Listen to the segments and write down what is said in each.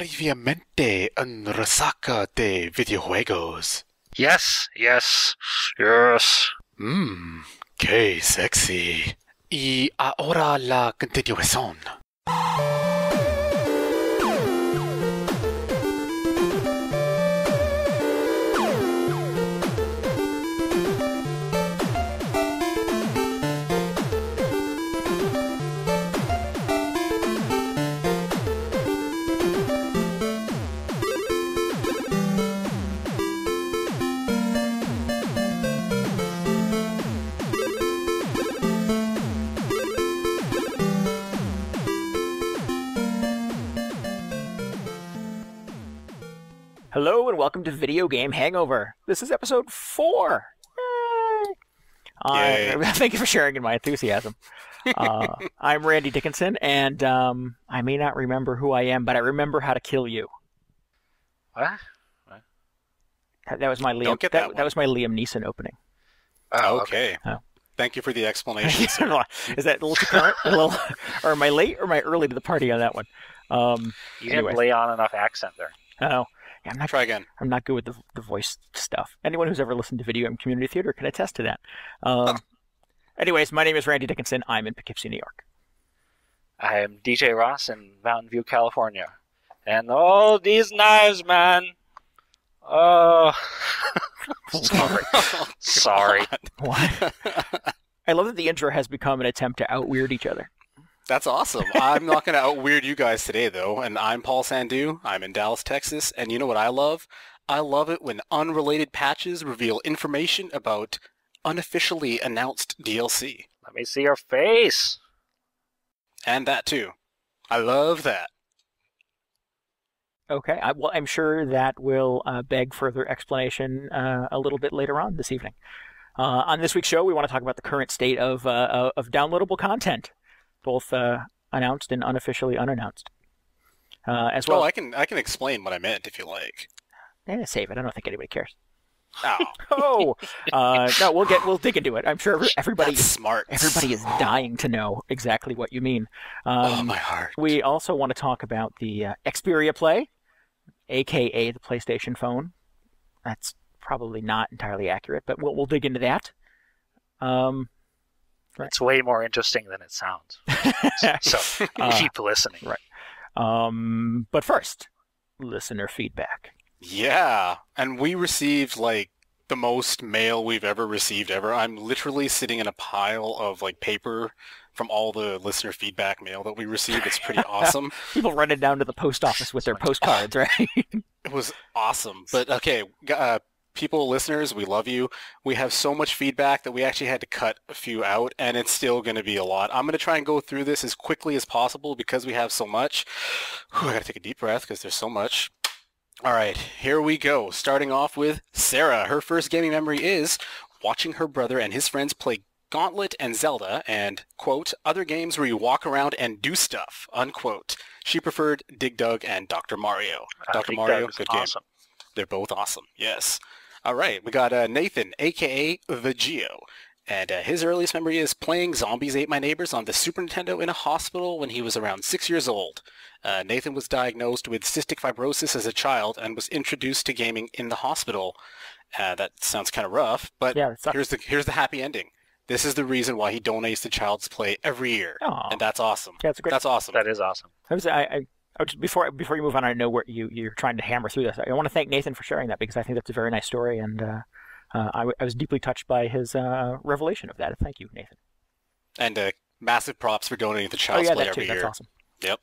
previamente en resaca de videojuegos. Yes. Qué sexy. Y ahora la continuación. Hello and welcome to Video Game Hangover. This is episode 4. Yay. Thank you for sharing in my enthusiasm. I'm Randy Dickinson, and I may not remember who I am, but I remember how to kill you. What? That was my Liam. Don't get that that was my Liam Neeson opening. Oh, Okay. Oh. Thank you for the explanation, sir. Is that a little too current? Or am I late or am I early to the party on that one? You didn't lay on enough accent there. Oh, yeah, Try again. I'm not good with the voice stuff. Anyone who's ever listened to Video Game Community Theater can attest to that. Anyways, my name is Randy Dickinson. I'm in Poughkeepsie, New York. I am DJ Ross in Mountain View, California. And oh, these knives, man. Oh. Sorry. What? I love that the intro has become an attempt to out-weird each other. That's awesome. I'm not going to out-weird you guys today, though. And I'm Paul Sandu. I'm in Dallas, Texas. And you know what I love? I love it when unrelated patches reveal information about unofficially announced DLC. Let me see your face. And that, too. I love that. Okay, well, I'm sure that will beg further explanation a little bit later on this evening. On this week's show, we want to talk about the current state of downloadable content, both announced and unofficially unannounced. As well, Oh, I can explain what I meant if you like. Save it. I don't think anybody cares. Oh, No, we'll dig into it. I'm sure everybody that's smart. Everybody is dying to know exactly what you mean. Oh, my heart. We also want to talk about the Xperia Play, a.k.a. the PlayStation phone. That's probably not entirely accurate, but we'll dig into that. It's way more interesting than it sounds. So keep listening. Right. But first, listener feedback. Yeah, and we received, like, the most mail we've ever received ever. I'm literally sitting in a pile of, like, paper from all the listener feedback mail that we received. It's pretty awesome. People running down to the post office with their postcards, right? It was awesome. But, okay, people, listeners, we love you. We have so much feedback that we actually had to cut a few out, and it's still going to be a lot. I'm going to try and go through this as quickly as possible because we have so much. Whew, I got to take a deep breath because there's so much. All right, here we go. Starting off with Sarah. Her first gaming memory is watching her brother and his friends play Gauntlet and Zelda and, quote, other games where you walk around and do stuff, unquote. She preferred Dig Dug and Dr. Mario. Dr. Mario, good awesome. game. They're both awesome, yes. All right, we got Nathan, a.k.a. The Geo. And his earliest memory is playing Zombies Ate My Neighbors on the Super Nintendo in a hospital when he was around 6 years old. Nathan was diagnosed with cystic fibrosis as a child and was introduced to gaming in the hospital. That sounds kind of rough, but Yeah, here's the happy ending. This is the reason why he donates to Child's Play every year, Aw. and that's awesome. Yeah, That's awesome. That is awesome. I just, before you move on, I know where you're trying to hammer through this. I want to thank Nathan for sharing that because I think that's a very nice story, and I was deeply touched by his revelation of that. Thank you, Nathan. And massive props for donating to Child's Play that every too. year. That's awesome. Yep.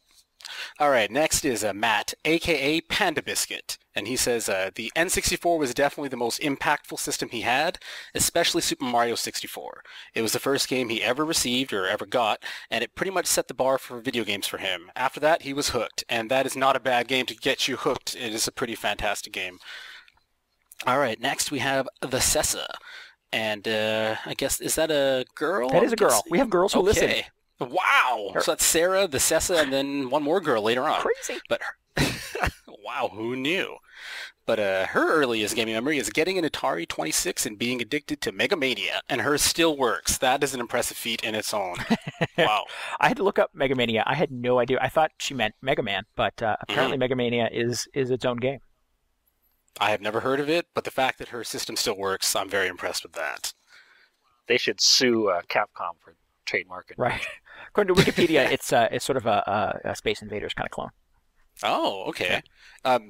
All right, next is Matt, a.k.a. Panda Biscuit. And he says the N64 was definitely the most impactful system he had, especially Super Mario 64. It was the first game he ever received or ever got, and it pretty much set the bar for video games for him. After that, he was hooked, and that is not a bad game to get you hooked. It is a pretty fantastic game. All right, next we have the Sessa. And I guess, is that a girl? That is a girl. We have girls who listen. Wow. So that's Sarah, the Sessa, and then one more girl later on. Crazy. But Wow, who knew? But her earliest gaming memory is getting an Atari 26 and being addicted to Mega Mania, and hers still works. That is an impressive feat in its own. Wow. I had to look up Mega Mania. I had no idea. I thought she meant Mega Man, but apparently Mega Mania is its own game. I have never heard of it, but the fact that her system still works, I'm very impressed with that. They should sue Capcom for trademarking. Right. According to Wikipedia, it's sort of a Space Invaders kind of clone. Oh, okay.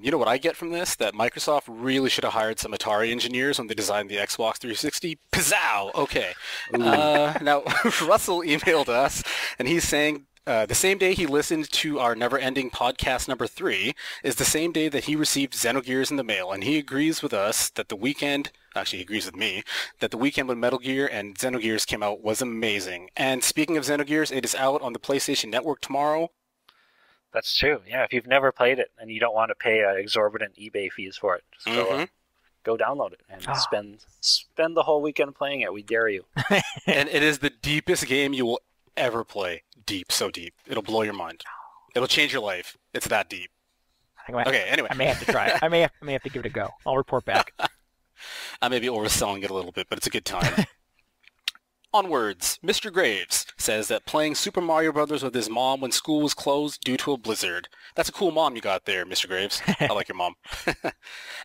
You know what I get from this? That Microsoft really should have hired some Atari engineers when they designed the Xbox 360. Pizzow! Okay. Now, Russell emailed us, and he's saying the same day he listened to our never-ending podcast number 3 is the same day that he received Xenogears in the mail, and he agrees with us that the weekend... Actually, he agrees with me that the weekend when Metal Gear and Xenogears came out was amazing. And speaking of Xenogears, it is out on the PlayStation Network tomorrow. That's true. Yeah, if you've never played it and you don't want to pay exorbitant eBay fees for it, just go download it and spend the whole weekend playing it. We dare you. And it is the deepest game you will ever play. Deep, so deep. It'll blow your mind. It'll change your life. It's that deep. Anyway. I may have to try it. I may have to give it a go. I'll report back. I may be overselling it a little bit, but it's a good time. Onwards, Mr. Graves says that playing Super Mario Brothers with his mom when school was closed due to a blizzard. That's a cool mom you got there, Mr. Graves. I like your mom.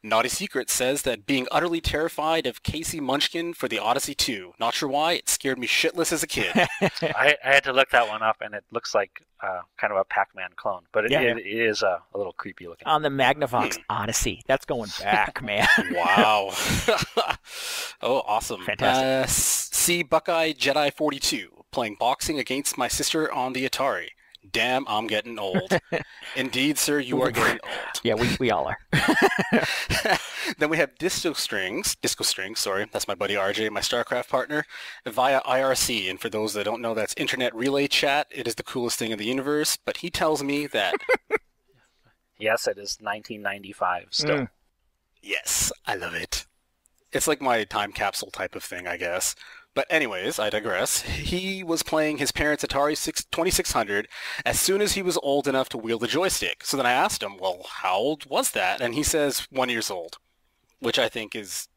Naughty Secret says that being utterly terrified of Casey Munchkin for the Odyssey 2. Not sure why, it scared me shitless as a kid. I had to look that one up, and it looks like kind of a Pac-Man clone, but it is a little creepy looking. On the Magnavox Odyssey. That's going back, man. Wow. Oh, awesome. Fantastic. See Buckeye Jedi 42 playing boxing against my sister on the Atari. Damn, I'm getting old. Indeed, sir, you are getting old. Yeah, we all are. Then we have Disco Strings, sorry, that's my buddy RJ, my StarCraft partner, via IRC. And for those that don't know, that's Internet Relay Chat. It is the coolest thing in the universe. But he tells me that... Yes, it is 1995 still. Yes, I love it. It's like my time capsule type of thing, I guess. But anyways, I digress. He was playing his parents' Atari 2600 as soon as he was old enough to wield a joystick. So then I asked him, well, how old was that? And he says 1 year old, which I think is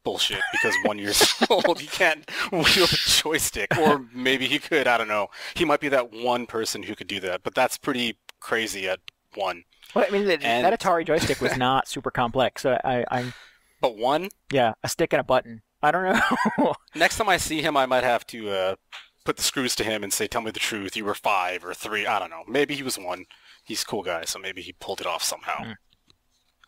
bullshit because 1 year old, he can't wield a joystick. Or maybe he could, I don't know. He might be that one person who could do that, but that's pretty crazy at 1. Well, I mean, that Atari joystick was not super complex. But 1? Yeah, a stick and a button. I don't know. Next time I see him, I might have to put the screws to him and say, tell me the truth. You were 5 or 3. I don't know. Maybe he was 1. He's a cool guy, so maybe he pulled it off somehow.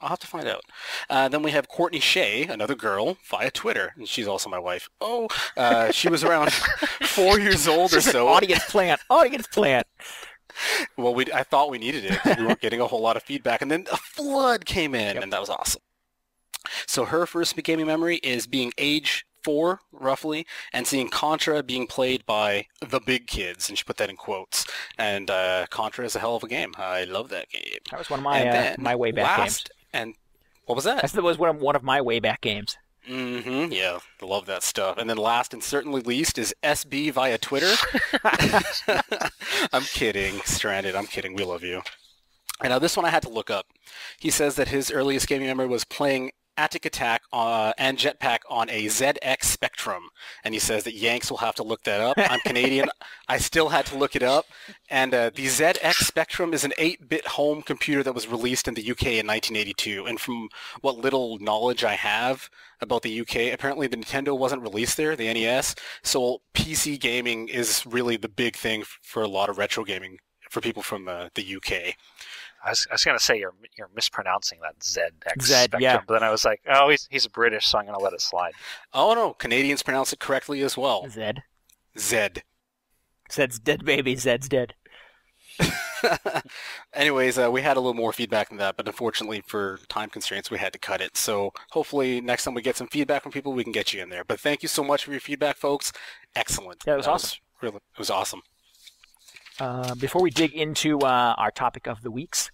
I'll have to find out. Then we have Courtney Shea, another girl, via Twitter. And she's also my wife. She was around 4 years old or so. Audience plant. Well, I thought we needed it. We weren't getting a whole lot of feedback. And then a flood came in, and that was awesome. So her first gaming memory is being age 4, roughly, and seeing Contra being played by the big kids, and she put that in quotes. And Contra is a hell of a game. I love that game. That was one of my my way back games. And what was that? That was one of my way back games. Yeah, I love that stuff. And then last and certainly least is SB via Twitter. I'm kidding, Stranded. I'm kidding. We love you. And now this one I had to look up. He says that his earliest gaming memory was playing Attic Attack and Jetpack on a ZX Spectrum. And he says that Yanks will have to look that up. I'm Canadian. I still had to look it up. And the ZX Spectrum is an 8-bit home computer that was released in the UK in 1982. And from what little knowledge I have about the UK, apparently the Nintendo wasn't released there, the NES. So PC gaming is really the big thing for a lot of retro gaming for people from the UK. I was going to say you're mispronouncing that ZX Spectrum, yeah. But then I was like, oh, he's British, so I'm going to let it slide. Oh, no. Canadians pronounce it correctly as well. Zed. Zed's dead, baby. Zed's dead. Anyways, we had a little more feedback than that, but unfortunately for time constraints, we had to cut it. So hopefully next time we get some feedback from people, we can get you in there. But thank you so much for your feedback, folks. Excellent. Yeah, it was awesome. It was awesome. Before we dig into our topic of the week's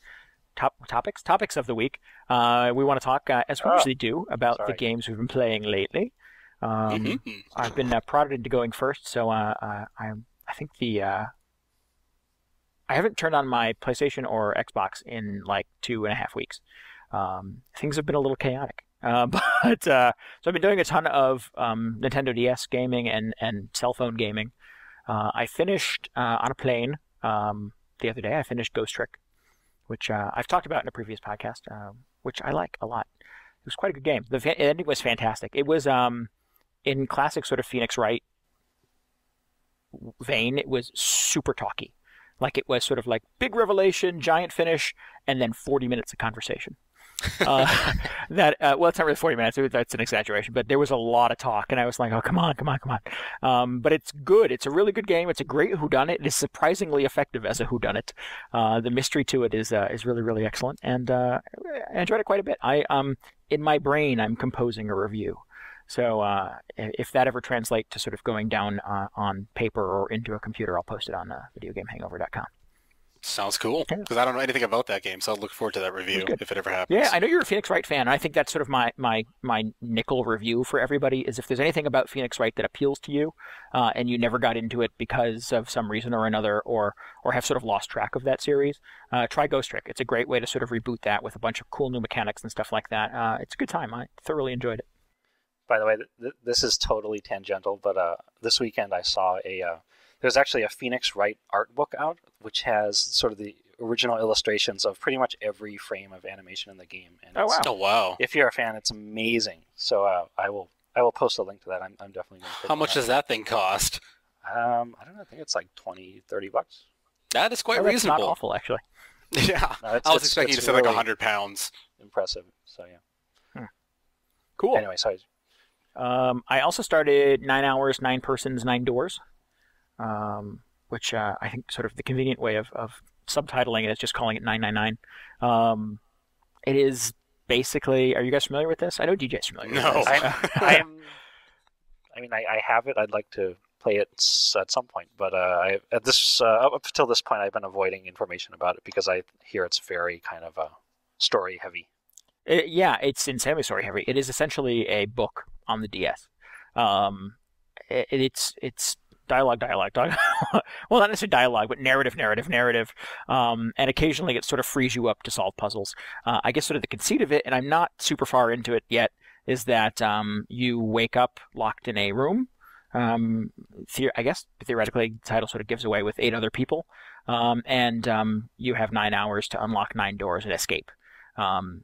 topics of the week, we want to talk, as we usually do, about the games we've been playing lately. I've been prodded into going first, so I think the I haven't turned on my PlayStation or Xbox in like 2.5 weeks. Things have been a little chaotic. So I've been doing a ton of Nintendo DS gaming and cell phone gaming. I finished on a plane the other day. I finished Ghost Trick, which I've talked about in a previous podcast, which I like a lot. It was quite a good game. The ending was fantastic. It was in classic sort of Phoenix Wright vein. It was super talky. Like it was sort of like big revelation, giant finish, and then 40 minutes of conversation. Well, it's not really 40 minutes. That's an exaggeration, but there was a lot of talk, and I was like, oh, come on. But it's good. It's a really good game. It's a great whodunit. It is surprisingly effective as a whodunit. The mystery to it is really, really excellent, and I enjoyed it quite a bit. In my brain, I'm composing a review. So if that ever translates to sort of going down on paper or into a computer, I'll post it on videogamehangover.com. Sounds cool, because I don't know anything about that game, so I'll look forward to that review if it ever happens. Yeah, I know you're a Phoenix Wright fan, and I think that's sort of my nickel review for everybody, is if there's anything about Phoenix Wright that appeals to you, and you never got into it because of some reason or another, or have sort of lost track of that series, try Ghost Trick. It's a great way to sort of reboot that with a bunch of cool new mechanics and stuff like that. It's a good time. I thoroughly enjoyed it. By the way, this is totally tangential, but this weekend I saw there's actually a Phoenix Wright art book out, which has sort of the original illustrations of pretty much every frame of animation in the game. And oh wow! If you're a fan, it's amazing. So I will post a link to that. I'm definitely going to. How much does that thing cost? I don't know. I think it's like $20-$30. That is quite reasonable. Not awful, actually. Yeah, no, I was expecting you to say really like £100. Impressive. So yeah. Cool. Anyway, sorry. I also started 9 Hours, 9 Persons, 9 Doors, which I think sort of the convenient way of subtitling it is just calling it 999. It is basically. Are you guys familiar with this? I know DJ's familiar. No. With this. I have it. I'd like to play it at some point, but up until this point, I've been avoiding information about it because I hear it's very kind of story heavy. It's insanely story heavy. It is essentially a book on the DS. It's dialogue. Well, not necessarily dialogue, but narrative. And occasionally it sort of frees you up to solve puzzles. I guess sort of the conceit of it, and I'm not super far into it yet, is that you wake up locked in a room. I guess theoretically the title sort of gives away with 8 other people. And you have 9 hours to unlock 9 doors and escape. To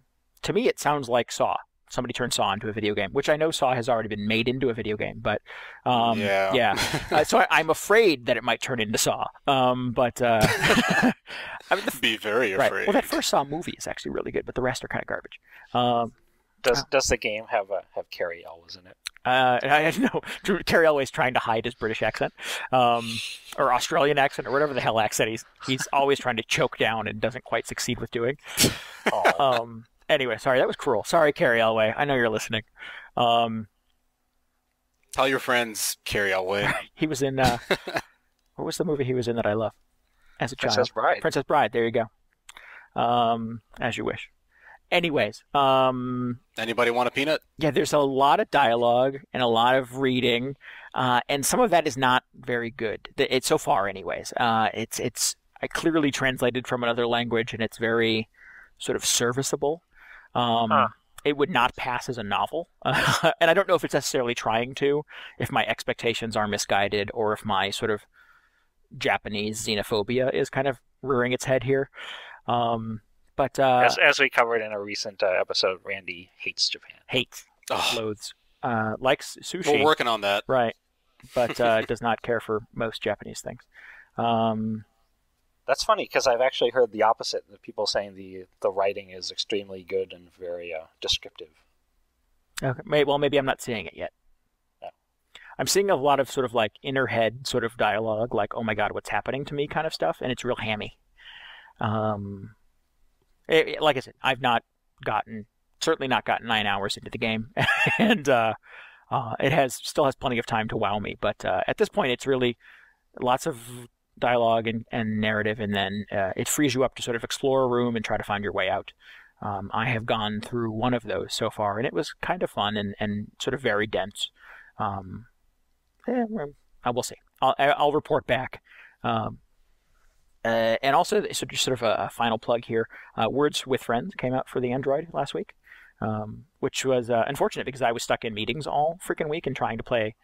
me, it sounds like Saw. Somebody turned Saw into a video game, which I know Saw has already been made into a video game, but yeah. So I'm afraid that it might turn into Saw. I mean, be very afraid. Right. Well, that first Saw movie is actually really good, but the rest are kind of garbage. Does the game have Cary Elwes in it? I know Cary Elwes trying to hide his British accent, or Australian accent, or whatever the hell accent he's always trying to choke down and doesn't quite succeed with doing. Anyway, sorry, that was cruel. Sorry, Cary Elwes. I know you're listening. Tell your friends, Cary Elwes. He was in, what was the movie he was in that I love as a child? Princess Bride. Princess Bride, there you go. As you wish. Anyways. Anybody want a peanut? Yeah, there's a lot of dialogue and a lot of reading, and some of that is not very good. It's so far, anyways. It's clearly translated from another language, and it's very sort of serviceable. It would not pass as a novel, and I don't know if it's necessarily trying to, if my expectations are misguided, or if my sort of Japanese xenophobia is kind of rearing its head here. But as we covered in a recent episode, Randy hates Japan. Loathes, likes sushi. We're working on that, right? But does not care for most Japanese things. That's funny because I've actually heard the opposite. The people saying the writing is extremely good and very descriptive. Okay, well, maybe I'm not seeing it yet. Yeah. I'm seeing a lot of sort of like inner head sort of dialogue, like "Oh my God, what's happening to me?" kind of stuff, and it's real hammy. Like I said, I've certainly not gotten 9 hours into the game, and it still has plenty of time to wow me. But at this point, it's really lots of dialogue and narrative, and then it frees you up to sort of explore a room and try to find your way out. I have gone through one of those so far, and it was kind of fun and sort of very dense. We'll see. I'll report back. And also, so just sort of a final plug here, Words with Friends came out for the Android last week, which was unfortunate because I was stuck in meetings all freaking week and trying to play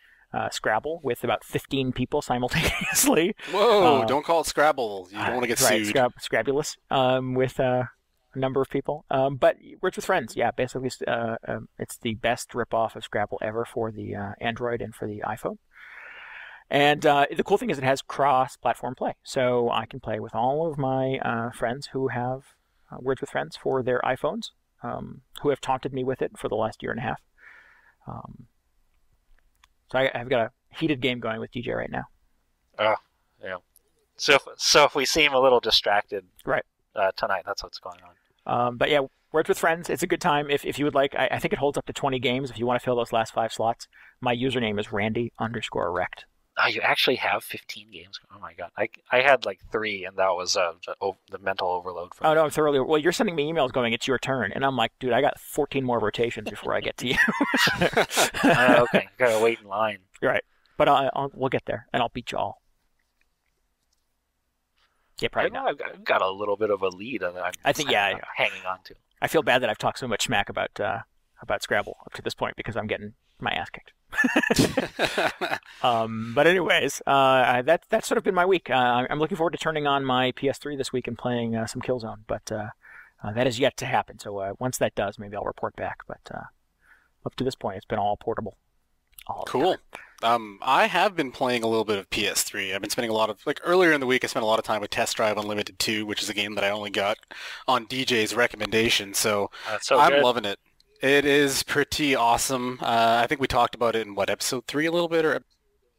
Scrabble with about 15 people simultaneously. Whoa, don't call it Scrabble. You don't want to get right, sued. Scrabulous, with a number of people. But Words with Friends, yeah, basically it's the best ripoff of Scrabble ever for the Android and for the iPhone. And the cool thing is it has cross-platform play. So I can play with all of my friends who have Words with Friends for their iPhones, who have taunted me with it for the last year and a half. So I've got a heated game going with DJ right now. Oh, yeah. So if we seem a little distracted right tonight, that's what's going on. But yeah, Words with Friends, it's a good time. If you would like, I think it holds up to 20 games if you want to fill those last 5 slots. My username is Randy_Rect. Oh, you actually have 15 games? Oh my god. I had like 3, and that was the mental overload for me. Oh, no, I'm thoroughly... Well, you're sending me emails going, it's your turn. And I'm like, dude, I got 14 more rotations before I get to you. Okay, gotta wait in line. Right. But we'll get there, and I'll beat you all. Yeah, probably not. I've got a little bit of a lead that I'm hanging on to. I feel bad that I've talked so much smack about Scrabble up to this point because I'm getting my ass kicked. But anyways, that's sort of been my week. I'm looking forward to turning on my PS3 this week and playing some Killzone, but that is yet to happen. So once that does, maybe I'll report back. But up to this point, it's been all portable. Cool. I have been playing a little bit of PS3. I've been spending a lot of, earlier in the week, I spent a lot of time with Test Drive Unlimited 2, which is a game that I only got on DJ's recommendation, so I'm loving it. It is pretty awesome. I think we talked about it in, episode 3 a little bit? Or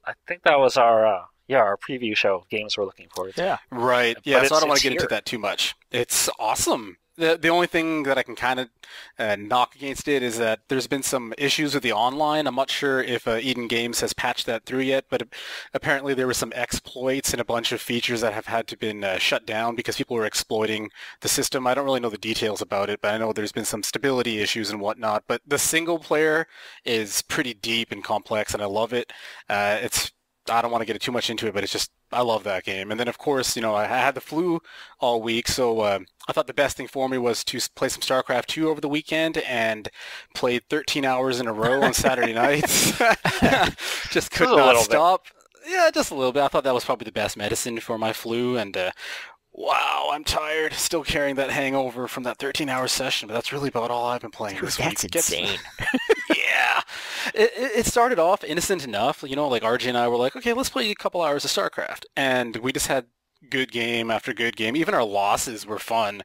I think that was our preview show, games we're looking forward to. Yeah. Right. Yeah, so I don't want to get into that too much. It's awesome. The only thing that I can kind of knock against it is that there's been some issues with the online. I'm not sure if Eden Games has patched that through yet, but apparently there were some exploits and a bunch of features that have had to been shut down because people were exploiting the system. I don't really know the details about it, but I know there's been some stability issues and whatnot. But the single player is pretty deep and complex, and I love it. I don't want to get too much into it, but it's just, I love that game. And then, of course, I had the flu all week, so I thought the best thing for me was to play some StarCraft 2 over the weekend and played 13 hours in a row on Saturday nights. Just could not stop. Yeah, just a little bit. I thought that was probably the best medicine for my flu, and wow, I'm tired. Still carrying that hangover from that 13-hour session, but that's really about all I've been playing this week. That's insane. Yeah. It started off innocent enough, like RJ and I were like, okay, let's play a couple hours of StarCraft. And we just had good game after good game. Even our losses were fun.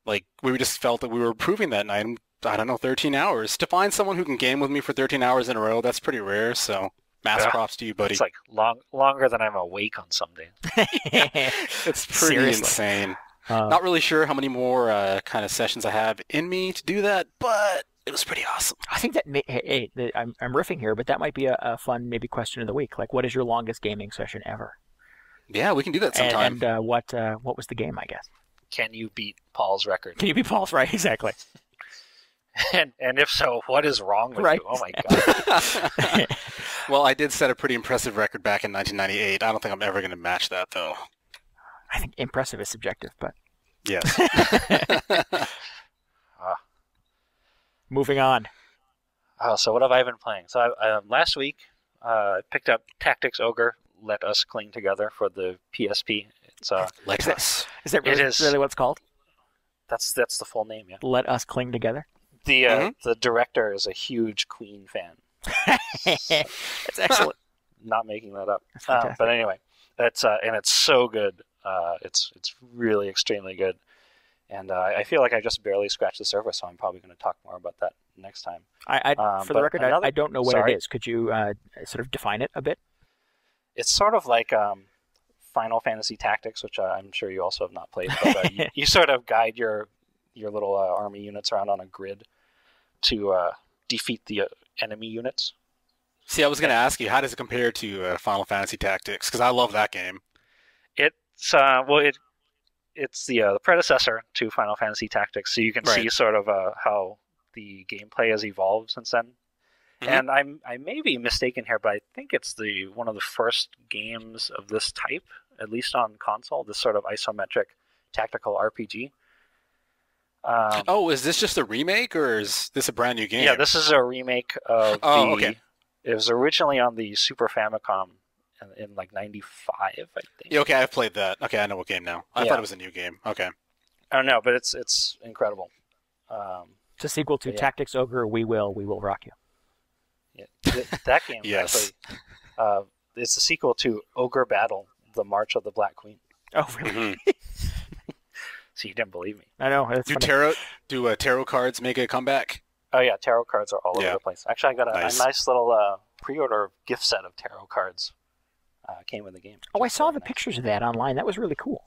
We just felt that we were improving that night. I don't know, 13 hours. To find someone who can game with me for 13 hours in a row, that's pretty rare, so mass props to you, buddy. It's longer than I'm awake on some days. It's pretty insane. Not really sure how many more kind of sessions I have in me to do that, but it was pretty awesome. I think that I'm riffing here, but that might be a fun maybe question of the week. What is your longest gaming session ever? Yeah, we can do that sometime. And what was the game, I guess? Can you beat Paul's record? Can you beat Paul's? Right, exactly. and if so, what is wrong with you? Oh my god. Well, I did set a pretty impressive record back in 1998. I don't think I'm ever going to match that, though. I think impressive is subjective, but... Yes. Moving on. So what have I been playing? So last week, I picked up Tactics Ogre, Let Us Cling Together for the PSP. It's Let Us. Is that really what it's called? That's the full name, yeah. Let Us Cling Together? The director is a huge Queen fan. It's excellent. Not making that up. But anyway, it's so good. It's really extremely good. And I feel like I just barely scratched the surface, so I'm probably going to talk more about that next time. For the record, I don't know what it is. Could you sort of define it a bit? It's sort of like Final Fantasy Tactics, which I'm sure you also have not played. But you sort of guide your little army units around on a grid to defeat the enemy units. See, I was going to ask you, how does it compare to Final Fantasy Tactics? Because I love that game. It's the predecessor to Final Fantasy Tactics, so you can see sort of how the gameplay has evolved since then. Mm-hmm. And I may be mistaken here, but I think it's one of the first games of this type at least on console, this sort of isometric tactical RPG. Oh, is this just a remake, or is this a brand new game? Yeah, this is a remake of okay. It was originally on the Super Famicom in like '95, I think. Yeah, okay, I've played that. Okay, I know what game now. I thought it was a new game. Okay. I don't know, but it's incredible. It's a sequel to Tactics Ogre. We will rock you. Yeah, that game yes. actually. It's a sequel to Ogre Battle: The March of the Black Queen. Oh, really? Mm-hmm. So you didn't believe me. I know. Do tarot cards make a comeback? Oh yeah, tarot cards are all over the place. Actually, I got a nice little pre-order gift set of tarot cards. Came with the game. Oh, I saw the pictures of that online. That was really cool.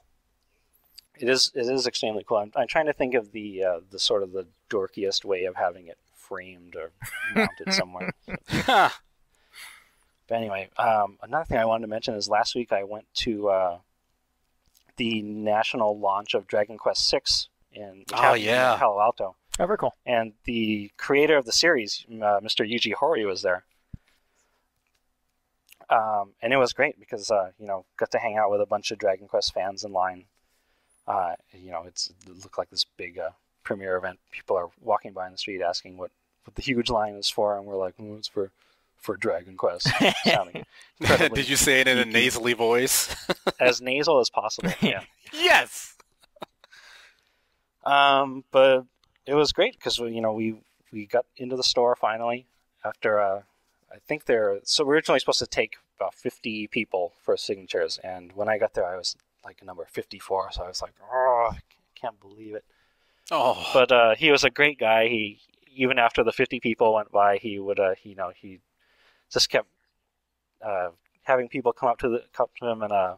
It is extremely cool. I'm trying to think of the sort of the dorkiest way of having it framed or mounted somewhere. But anyway, another thing I wanted to mention is last week I went to the national launch of Dragon Quest VI in Palo Alto. Oh, very cool. And the creator of the series, Mr. Yuji Horii, was there. And it was great because, got to hang out with a bunch of Dragon Quest fans in line. It looked like this big premiere event. People are walking by in the street asking what the huge line is for, and we're like, it's for Dragon Quest. Did you say it in a nasally voice? As nasal as possible, yeah. Yes! But it was great because, we got into the store finally after, I think we're originally supposed to take about 50 people for signatures, and when I got there I was like number 54, so I was like, I can't believe it. Oh. But he was a great guy. He, even after the 50 people went by, he would, he just kept having people come up to him, and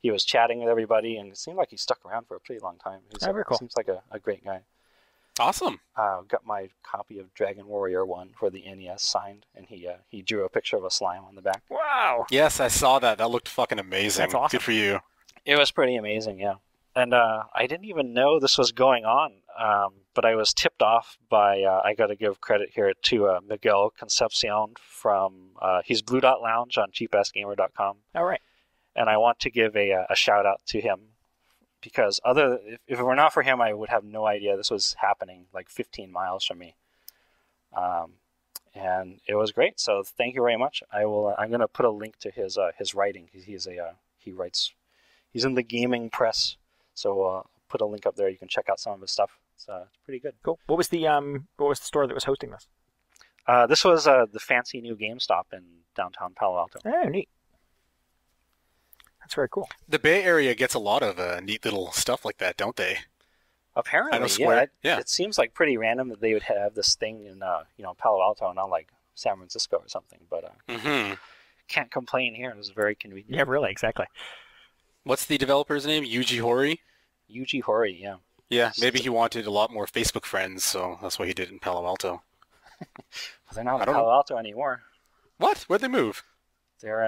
he was chatting with everybody, and it seemed like he stuck around for a pretty long time. Very cool. Seems like a great guy. Awesome. Got my copy of Dragon Warrior 1 for the NES signed, and he drew a picture of a slime on the back. Wow. Yes, I saw that. That looked fucking amazing. That's awesome. Good for you. It was pretty amazing, yeah. And I didn't even know this was going on, but I was tipped off by, I got to give credit here to Miguel Concepcion from, he's Blue Dot Lounge on cheapassgamer.com. All right. And I want to give a shout out to him, because if it were not for him, I would have no idea this was happening like 15 miles from me. And it was great. So thank you very much. I'm going to put a link to his writing. He writes, he's in the gaming press. So put a link up there. You can check out some of his stuff. It's pretty good. Cool. What was the store that was hosting this? This was the fancy new GameStop in downtown Palo Alto. Oh, neat. That's very cool. The Bay Area gets a lot of neat little stuff like that, don't they? Apparently, yeah. It seems like pretty random that they would have this thing in Palo Alto, not like San Francisco or something. But can't complain here. It was very convenient. Yeah, really, exactly. What's the developer's name? Yuji Horii? Yuji Horii, yeah. Yeah, maybe he wanted a lot more Facebook friends, so that's why he did it in Palo Alto. Well, they're not in Palo Alto anymore. What? Where'd they move? They're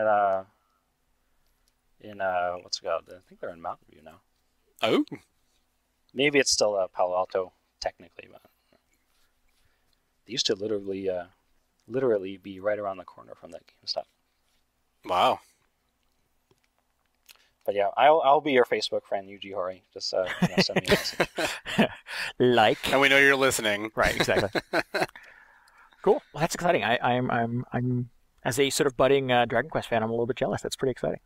in what's it called? I think they're in Mountain View now. Oh. Maybe it's still Palo Alto technically, but they used to literally be right around the corner from that GameStop. Wow. But yeah, I'll be your Facebook friend, Yuji Horii. Just send me a message. Like. And we know you're listening. Right, exactly. Cool. Well, that's exciting. I'm as a sort of budding Dragon Quest fan, I'm a little bit jealous. That's pretty exciting.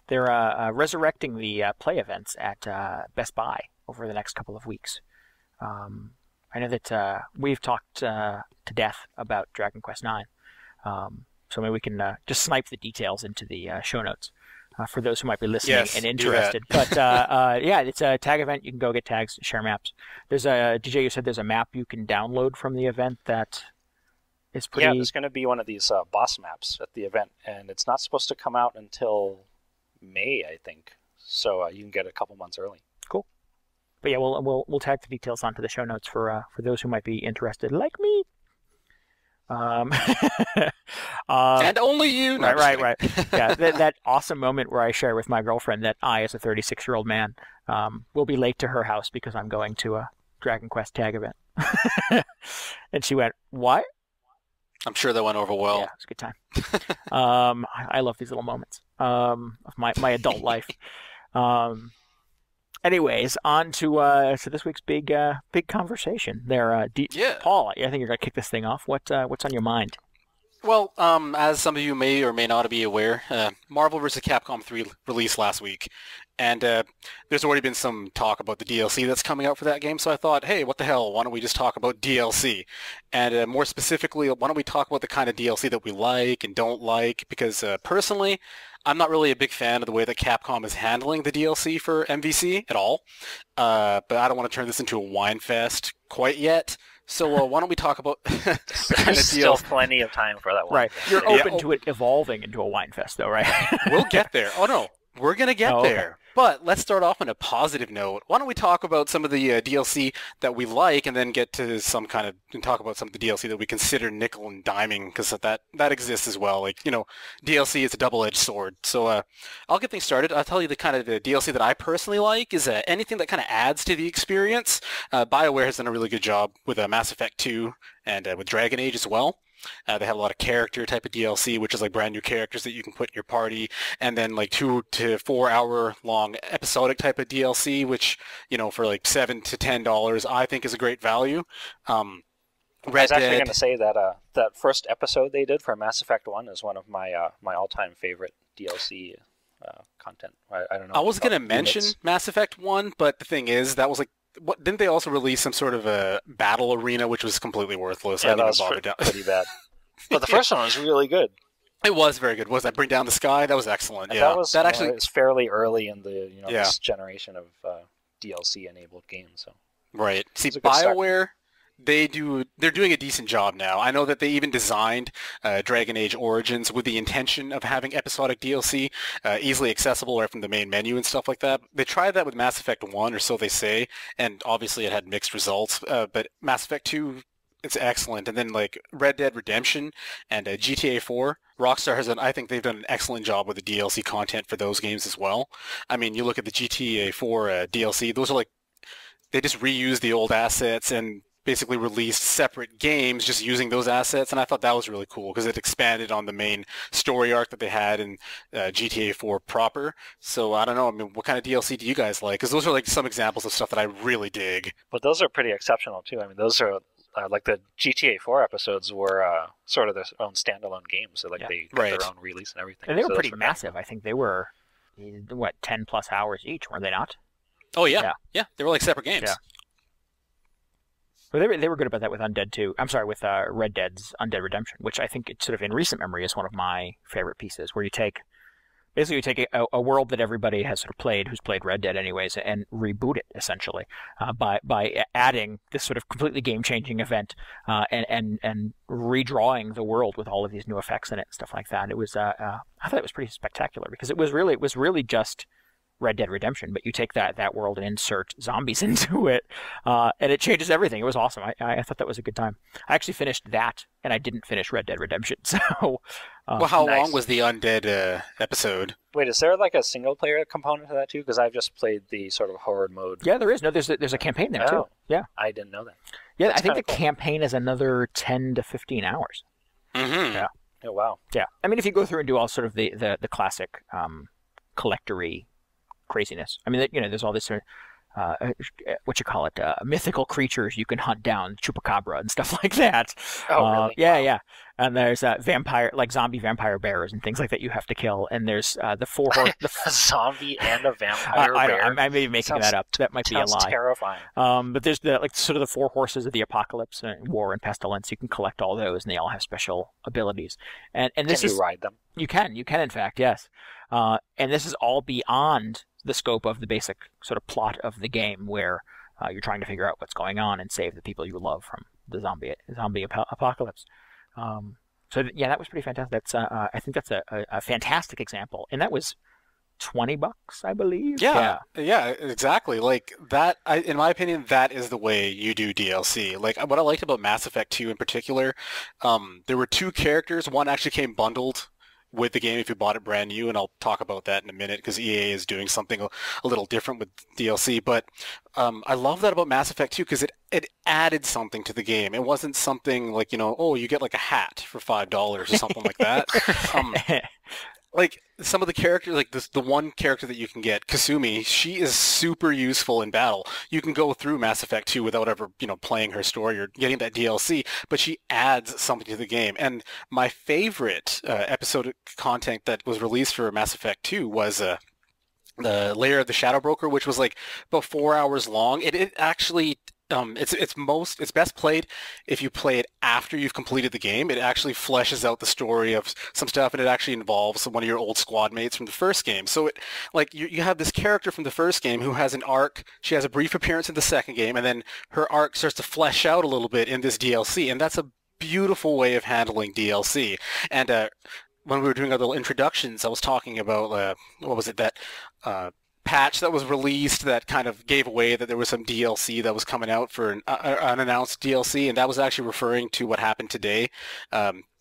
They're resurrecting the play events at Best Buy over the next couple of weeks. I know that we've talked to death about Dragon Quest IX, so maybe we can just snipe the details into the show notes for those who might be listening and interested. But yeah, it's a tag event. You can go get tags, share maps. There's a DJ. You said there's a map you can download from the event that is pretty. Yeah, there's going to be one of these boss maps at the event, and it's not supposed to come out until May, I think. So you can get it a couple months early. Cool. But yeah, we'll tag the details onto the show notes for those who might be interested, like me. And only you. No, right. Yeah, that awesome moment where I share with my girlfriend that I, as a 36-year-old man, will be late to her house because I'm going to a Dragon Quest tag event. And she went, "What?" I'm sure that went over Yeah, well. it was a good time. I love these little moments of my adult life. Um, anyways, on to this week's big conversation. There, Yeah. Paul, I think you're gonna kick this thing off. What's on your mind? Well, as some of you may or may not be aware, Marvel vs. Capcom 3 released last week, and there's already been some talk about the DLC that's coming out for that game, so I thought, hey, what the hell, why don't we just talk about DLC? And more specifically, why don't we talk about the kind of DLC that we like and don't like, because personally, I'm not really a big fan of the way that Capcom is handling the DLC for MVC at all, but I don't want to turn this into a wine fest quite yet. So why don't we talk about the kind There's of still DLC? plenty of time for that one. Right, you're Yeah, open to it evolving into a wine fest, though, right? we'll get there. Oh no, we're gonna get Oh, okay. there. But let's start off on a positive note. Why don't we talk about some of the DLC that we like, and then get to and talk about some of the DLC that we consider nickel and diming, because that exists as well. Like, DLC is a double-edged sword. So I'll get things started. I'll tell you the kind of the DLC that I personally like is anything that kind of adds to the experience. BioWare has done a really good job with Mass Effect 2 and with Dragon Age as well. They have a lot of character type of DLC, which is like brand new characters that you can put in your party, and then like 2 to 4 hour long episodic type of DLC, which, for like $7 to $10, I think is a great value. I Red was actually Dead. going to say that that first episode they did for Mass Effect 1 is one of my all-time favorite DLC content. I don't know. I was going to mention units. Mass Effect 1, but the thing is, that was like, didn't they also release some sort of a battle arena, which was completely worthless? Yeah, I that didn't was even bother down. pretty bad. But the first one was really good. It was very good. Was that Bring Down the Sky? That was excellent. And Yeah, that was actually. it's fairly early in the Yeah. this generation of DLC-enabled games. So Right. See, It's a good start. BioWare, they're doing a decent job now. I know that they even designed Dragon Age Origins with the intention of having episodic DLC easily accessible right from the main menu and stuff like that. They tried that with Mass Effect 1, or so they say, and obviously it had mixed results. But Mass Effect 2, it's excellent. And then like Red Dead Redemption and GTA 4, Rockstar I think they've done an excellent job with the DLC content for those games as well. I mean, you look at the GTA 4 DLC, those are like, they just reused the old assets and basically released separate games just using those assets, and I thought that was really cool because it expanded on the main story arc that they had in GTA 4 proper. So I don't know, I mean, what kind of DLC do you guys like? Because those are like some examples of stuff that I really dig. But those are pretty exceptional too. I mean, those are like the GTA 4 episodes were sort of their own standalone games. So like Yeah. they got Right. their own release and everything. And they So were those pretty kinda massive. cool. I think they were, what, 10 plus hours each, were they not? Oh yeah, Yeah. yeah, they were like separate games. Yeah. Well, they were good about that with Undead too. I'm sorry, with Red Dead's Undead Redemption, which I think it's sort of in recent memory is one of my favorite pieces, where you take a world that everybody has sort of played, who's played Red Dead anyways, and reboot it essentially by adding this sort of completely game-changing event and redrawing the world with all of these new effects in it and stuff like that. It was I thought it was pretty spectacular because it was really just Red Dead Redemption, but you take that world and insert zombies into it, and it changes everything. It was awesome. I thought that was a good time. I actually finished that, and I didn't finish Red Dead Redemption. So, Well, how Nice. long was the Undead episode? Wait, is there like a single player component to that too? Because I've just played the sort of horde mode. yeah, there is. No, there's a campaign there too. Oh. Yeah, I didn't know that. yeah. That's I think the kinda cool. campaign is another 10 to 15 hours. Mm-hmm. Yeah. Oh wow. Yeah, I mean, if you go through and do all sort of the classic collectory craziness. I mean, there's all this sort of, what you call it, mythical creatures you can hunt down, chupacabra and stuff like that. Oh really? Yeah, Wow. yeah. And there's zombie vampire bears and things like that you have to kill. And there's the four horse. A zombie and a vampire bear. I may be making Sounds- that up. That might be a Sounds lie. terrifying. But there's sort of the four horses of the apocalypse, war and pestilence. You can collect all those, and they all have special abilities. And this Can is you ride them? you can in fact, yes. And this is all beyond the scope of the basic sort of plot of the game, where you're trying to figure out what's going on and save the people you love from the zombie apocalypse. Yeah, that was pretty fantastic. That's I think that's a fantastic example, and that was $20, I believe. Yeah, exactly. Like that, in my opinion, that is the way you do DLC. Like what I liked about Mass Effect 2 in particular, there were two characters. One actually came bundled with the game if you bought it brand new, and I'll talk about that in a minute because EA is doing something a little different with DLC. But I love that about Mass Effect 2 because it added something to the game. It wasn't something like, oh, you get like a hat for $5 or something like that. Like some of the characters, like the one character that you can get, Kasumi, she is super useful in battle. You can go through Mass Effect 2 without ever, playing her story or getting that DLC, but she adds something to the game. And my favorite episode of content that was released for Mass Effect 2 was the Lair of the Shadow Broker, which was like about 4 hours long. It actually it's best played if you play it after you've completed the game. It actually fleshes out the story of some stuff, and it actually involves one of your old squad mates from the first game. So it like you have this character from the first game who has an arc. She has a brief appearance in the second game, and then her arc starts to flesh out a little bit in this DLC, and that's a beautiful way of handling DLC. And when we were doing our little introductions, I was talking about what was it that patch that was released that kind of gave away that there was some DLC that was coming out for an unannounced DLC, and that was actually referring to what happened today.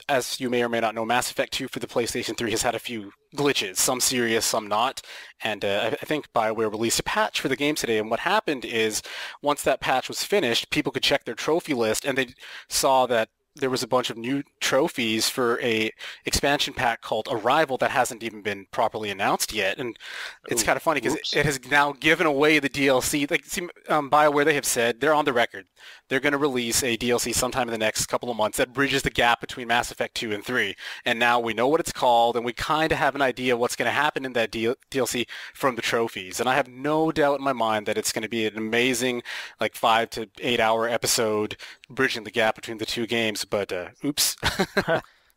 As you may or may not know, Mass Effect 2 for the PlayStation 3 has had a few glitches, some serious, some not, and I think BioWare released a patch for the game today, and what happened is once that patch was finished, people could check their trophy list, and they saw that there was a bunch of new trophies for a expansion pack called Arrival that hasn't even been properly announced yet. And it's kind of funny because it has now given away the DLC. Like, see, BioWare, they have said, they're on the record, they're going to release a DLC sometime in the next couple of months that bridges the gap between Mass Effect 2 and 3. And now we know what it's called, and we kind of have an idea what's going to happen in that DLC from the trophies. And I have no doubt in my mind that it's going to be an amazing, like, 5 to 8 hour episode bridging the gap between the two games. But oops.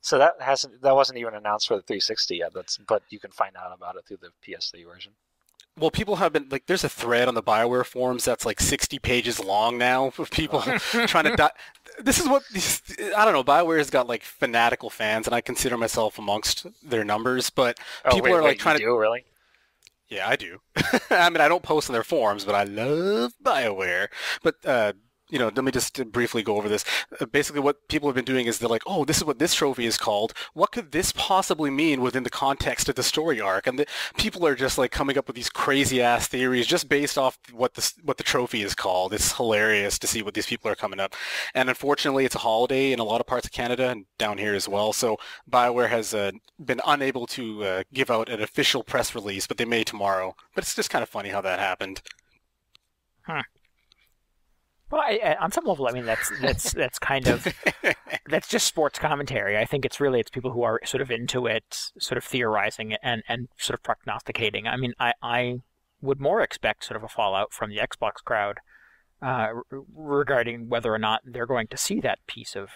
So that wasn't even announced for the 360 yet. But you can find out about it through the PS3 version. Well, people have been like, there's a thread on the BioWare forums that's like 60 pages long now of people trying to. This is what I don't know. BioWare has got like fanatical fans, and I consider myself amongst their numbers. But people are like trying to. Do really? Yeah, I do. I mean, I don't post on their forums, but I love BioWare. But let me just briefly go over this. Basically, what people have been doing is they're like, oh, this is what this trophy is called. What could this possibly mean within the context of the story arc? And people are just like coming up with these crazy-ass theories just based off what the trophy is called. It's hilarious to see what these people are coming up. And unfortunately, it's a holiday in a lot of parts of Canada and down here as well. So BioWare has been unable to give out an official press release, but they may tomorrow. But it's just kind of funny how that happened. Huh. Well, on some level, I mean, that's kind of that's just sports commentary. I think it's people who are sort of into it, sort of theorizing and sort of prognosticating. I mean, I would more expect sort of a fallout from the Xbox crowd regarding whether or not they're going to see that piece of.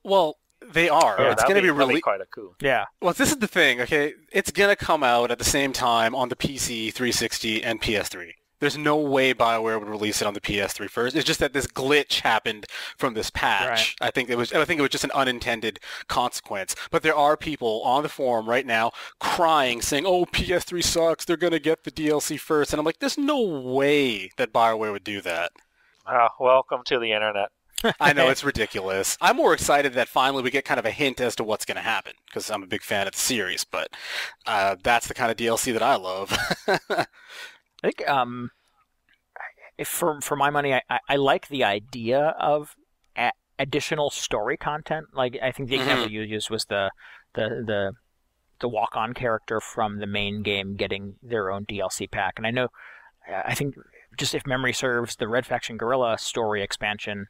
Well, they are. Yeah, it's going to be really quite a coup. Yeah. Well, this is the thing. Okay, it's going to come out at the same time on the PC, 360, and PS3. There's no way BioWare would release it on the PS3 first. It's just that this glitch happened from this patch. Right. I think it was just an unintended consequence. But there are people on the forum right now crying, saying, "Oh, PS3 sucks. They're gonna get the DLC first." And I'm like, "There's no way that BioWare would do that." Welcome to the internet. I know, it's ridiculous. I'm more excited that finally we get kind of a hint as to what's going to happen because I'm a big fan of the series. But that's the kind of DLC that I love. I think, for my money, I like the idea of additional story content. Like, I think the example you used was the walk-on character from the main game getting their own DLC pack. And I think, just if memory serves, the Red Faction Guerrilla story expansion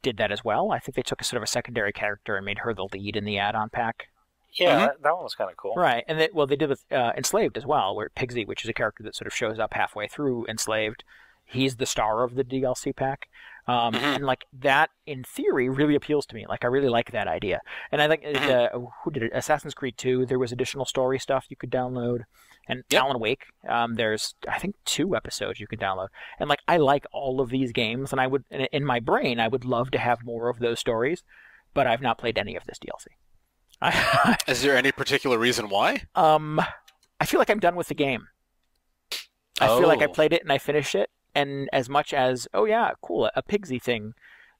did that as well. I think they took a sort of a secondary character and made her the lead in the add-on pack. Yeah, that one was kind of cool. Right, and they did with Enslaved as well, where Pigsy, which is a character that sort of shows up halfway through Enslaved, he's the star of the DLC pack. And like that, in theory, really appeals to me. Like, I really like that idea. And I think who did it? Assassin's Creed 2. There was additional story stuff you could download, and Alan Wake. There's I think 2 episodes you could download. And like, I like all of these games, and I would, in my brain, I would love to have more of those stories, but I've not played any of this DLC. Is there any particular reason why? I feel like I'm done with the game. I feel like I played it and I finished it, and as much as, oh yeah, cool, a Pigsy thing,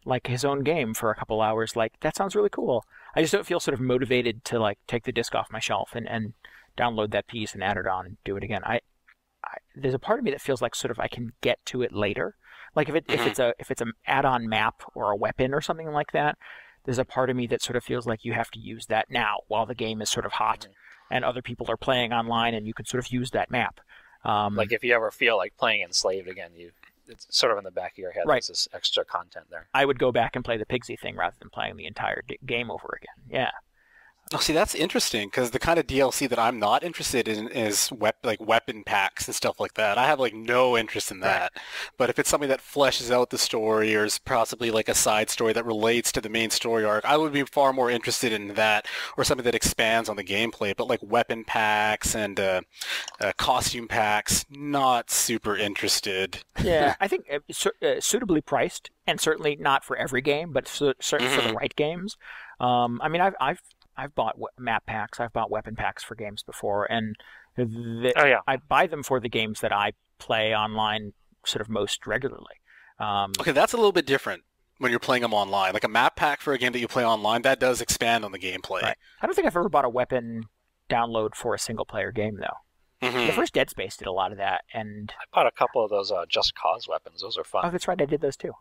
like his own game for a couple hours, like, that sounds really cool. I just don't feel sort of motivated to like take the disc off my shelf and download that piece and add it on and do it again. There's a part of me that feels like sort of I can get to it later. Like if it's an add-on map or a weapon or something like that, there's a part of me that sort of feels like you have to use that now while the game is sort of hot and other people are playing online and you can sort of use that map. Like if you ever feel like playing Enslaved again, it's sort of in the back of your head. Right. There's this extra content there. I would go back and play the Pigsy thing rather than playing the entire game over again. Yeah. Oh, see, that's interesting because the kind of DLC that I'm not interested in is weapon packs and stuff like that. I have like no interest in that. Right. But if it's something that fleshes out the story or is possibly like a side story that relates to the main story arc, I would be far more interested in that or something that expands on the gameplay. But like weapon packs and costume packs, not super interested. Yeah, I think suitably priced and certainly not for every game, but certainly for the right games. I mean, I've bought map packs, I've bought weapon packs for games before, and I buy them for the games that I play online sort of most regularly. Okay, that's a little bit different when you're playing them online. Like a map pack for a game that you play online, that does expand on the gameplay. Right. I don't think I've ever bought a weapon download for a single-player game, though. The first Dead Space did a lot of that, and I bought a couple of those Just Cause weapons. Those are fun. Oh, that's right, I did those too.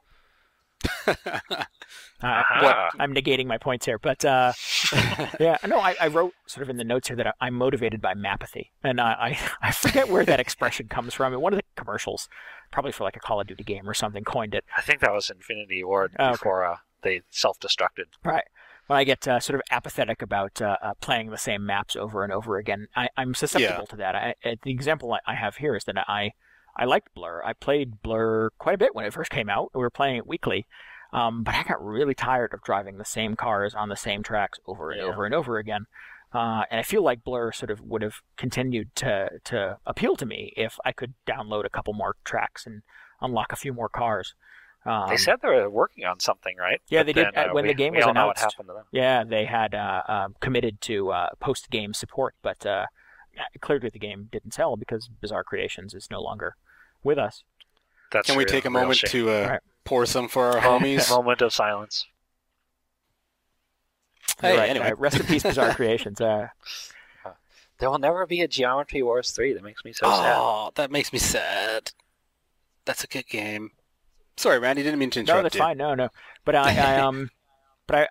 I'm negating my points here, but yeah, no, I wrote sort of in the notes here that I'm motivated by mapathy, and I forget where that expression comes from. In one of the commercials, probably for like a Call of Duty game or something, coined it. I think that was Infinity Ward before they self-destructed. Right. When I get sort of apathetic about playing the same maps over and over again, I'm susceptible to that. The example I have here is that I liked Blur. I played Blur quite a bit when it first came out. We were playing it weekly. But I got really tired of driving the same cars on the same tracks over and over and over again. And I feel like Blur sort of would have continued to appeal to me if I could download a couple more tracks and unlock a few more cars. They said they were working on something, right? Yeah, they did. When the game was announced, know what happened to them. Yeah, they had committed to post-game support, but clearly the game didn't sell because Bizarre Creations is no longer with us. Can we take a moment to pour some for our homies? A moment of silence. Hey, anyway, rest in peace, Bizarre Creations. There will never be a Geometry Wars 3. That makes me so sad. Oh, that makes me sad. That's a good game. Sorry, Randy, didn't mean to interrupt you. No, that's fine. No. But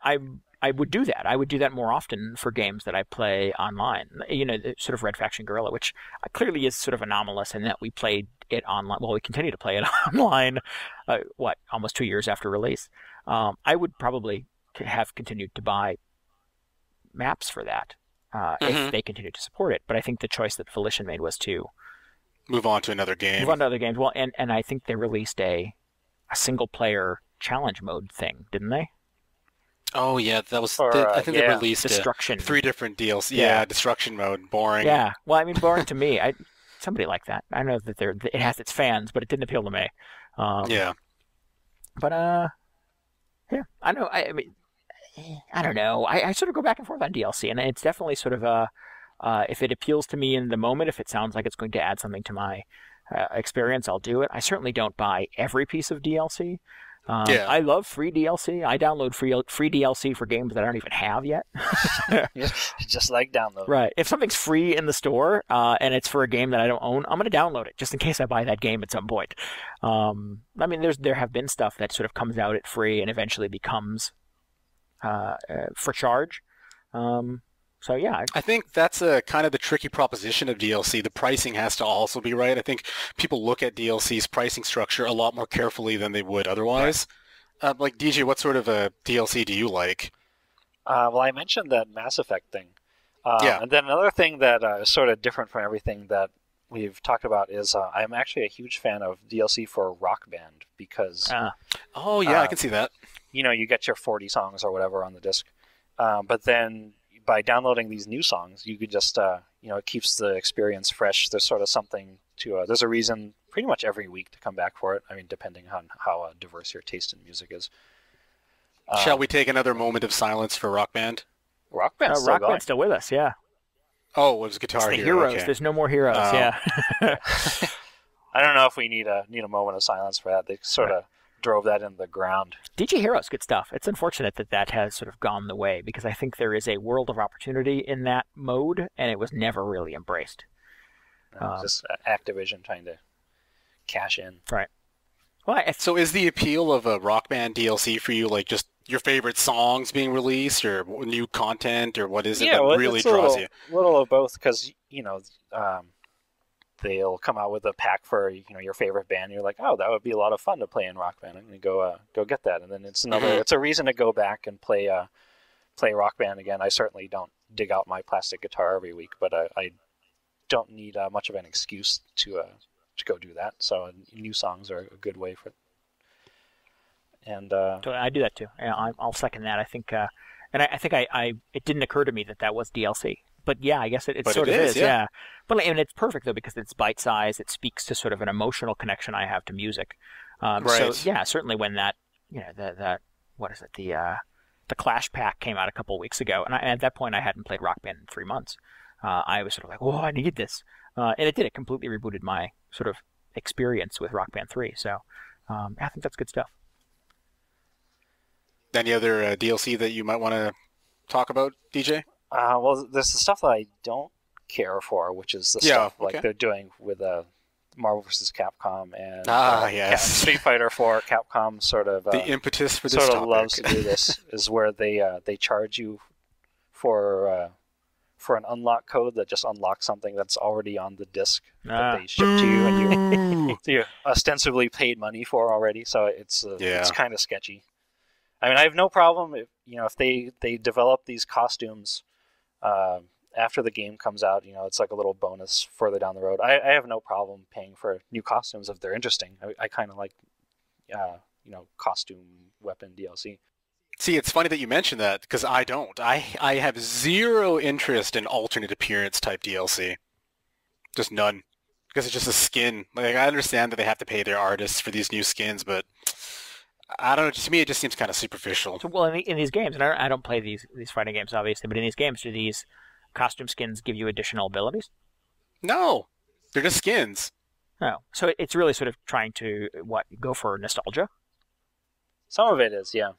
I would do that. I would do that more often for games that I play online. You know, sort of Red Faction Guerrilla, which clearly is sort of anomalous in that we played it online. Well, we continue to play it online, almost 2 years after release. I would probably have continued to buy maps for that if they continued to support it. But I think the choice that Volition made was to move on to another game. Move on to other games. Well, and I think they released a single-player challenge mode thing, didn't they? Oh yeah, that was. I think they released Destruction. 3 different deals. Yeah, Destruction mode, boring. Yeah, well, I mean, boring to me. Somebody like that. I know that it has its fans, but it didn't appeal to me. Yeah. But yeah, I know. I mean, I don't know. I sort of go back and forth on DLC, and it's definitely sort of if it appeals to me in the moment, if it sounds like it's going to add something to my experience, I'll do it. I certainly don't buy every piece of DLC. I love free DLC. I download free DLC for games that I don't even have yet. Just like download. Right. If something's free in the store and it's for a game that I don't own, I'm going to download it just in case I buy that game at some point. I mean, there have been stuff that sort of comes out at free and eventually becomes for charge. So yeah, I think that's a kind of the tricky proposition of DLC. The pricing has to also be right. I think people look at DLC's pricing structure a lot more carefully than they would otherwise. Right. Like DJ, what sort of a DLC do you like? Well, I mentioned that Mass Effect thing. And then another thing that is sort of different from everything that we've talked about is I'm actually a huge fan of DLC for Rock Band because... Oh yeah, I can see that. You know, you get your 40 songs or whatever on the disc, but then by downloading these new songs, you could just, it keeps the experience fresh. There's sort of something to, there's a reason pretty much every week to come back for it. I mean, depending on how diverse your taste in music is. Shall we take another moment of silence for Rock Band? Rock Band's still with us, yeah. Oh, it was Guitar Hero. Heroes. Okay. There's no more heroes, yeah. I don't know if we need a moment of silence for that. They sort of drove that into the ground. DJ Hero's good stuff. It's unfortunate that that has sort of gone the way because I think there is a world of opportunity in that mode, and it was never really embraced. Just Activision trying to cash in. Right. Well, so is the appeal of a Rock Band DLC for you like just your favorite songs being released or new content, or what is it that really draws you? A little of both, because they'll come out with a pack for your favorite band. You're like, oh, that would be a lot of fun to play in Rock Band. I'm gonna go get that, and then it's another. It's a reason to go back and play Rock Band again. I certainly don't dig out my plastic guitar every week, but I don't need much of an excuse to go do that. So new songs are a good way for it. And I do that too. Yeah, I'll second that. I think, and I think it didn't occur to me that was DLC. But yeah, I guess it sort of is. Yeah. But and it's perfect though because it's bite size. It speaks to sort of an emotional connection I have to music. Right. So yeah, certainly when that that what is it the Clash pack came out a couple of weeks ago, and at that point I hadn't played Rock Band in 3 months. I was sort of like, oh, I need this, and it did. It completely rebooted my sort of experience with Rock Band 3. So I think that's good stuff. Any other DLC that you might want to talk about, DJ? Well, there's the stuff that I don't care for, which is the stuff like they're doing with Marvel vs. Capcom and Street Fighter 4. Capcom sort of the impetus for this sort of topic. loves to do this is where they charge you for an unlock code that just unlocks something that's already on the disc that they ship to you, and you ostensibly paid money for already. So it's kind of sketchy. I mean, I have no problem if they develop these costumes after the game comes out. It's like a little bonus further down the road. I have no problem paying for new costumes if they're interesting. I kind of like costume weapon DLC. See, it's funny that you mentioned that because I don't. I have zero interest in alternate appearance type DLC. Just none. Because it's just a skin. Like, I understand that they have to pay their artists for these new skins, but I don't know. To me, it just seems kind of superficial. So, well, in these games, and I don't play these fighting games, obviously, but in these games, do these costume skins give you additional abilities? No. They're just skins. Oh. So it's really sort of trying to, go for nostalgia? Some of it is, yeah.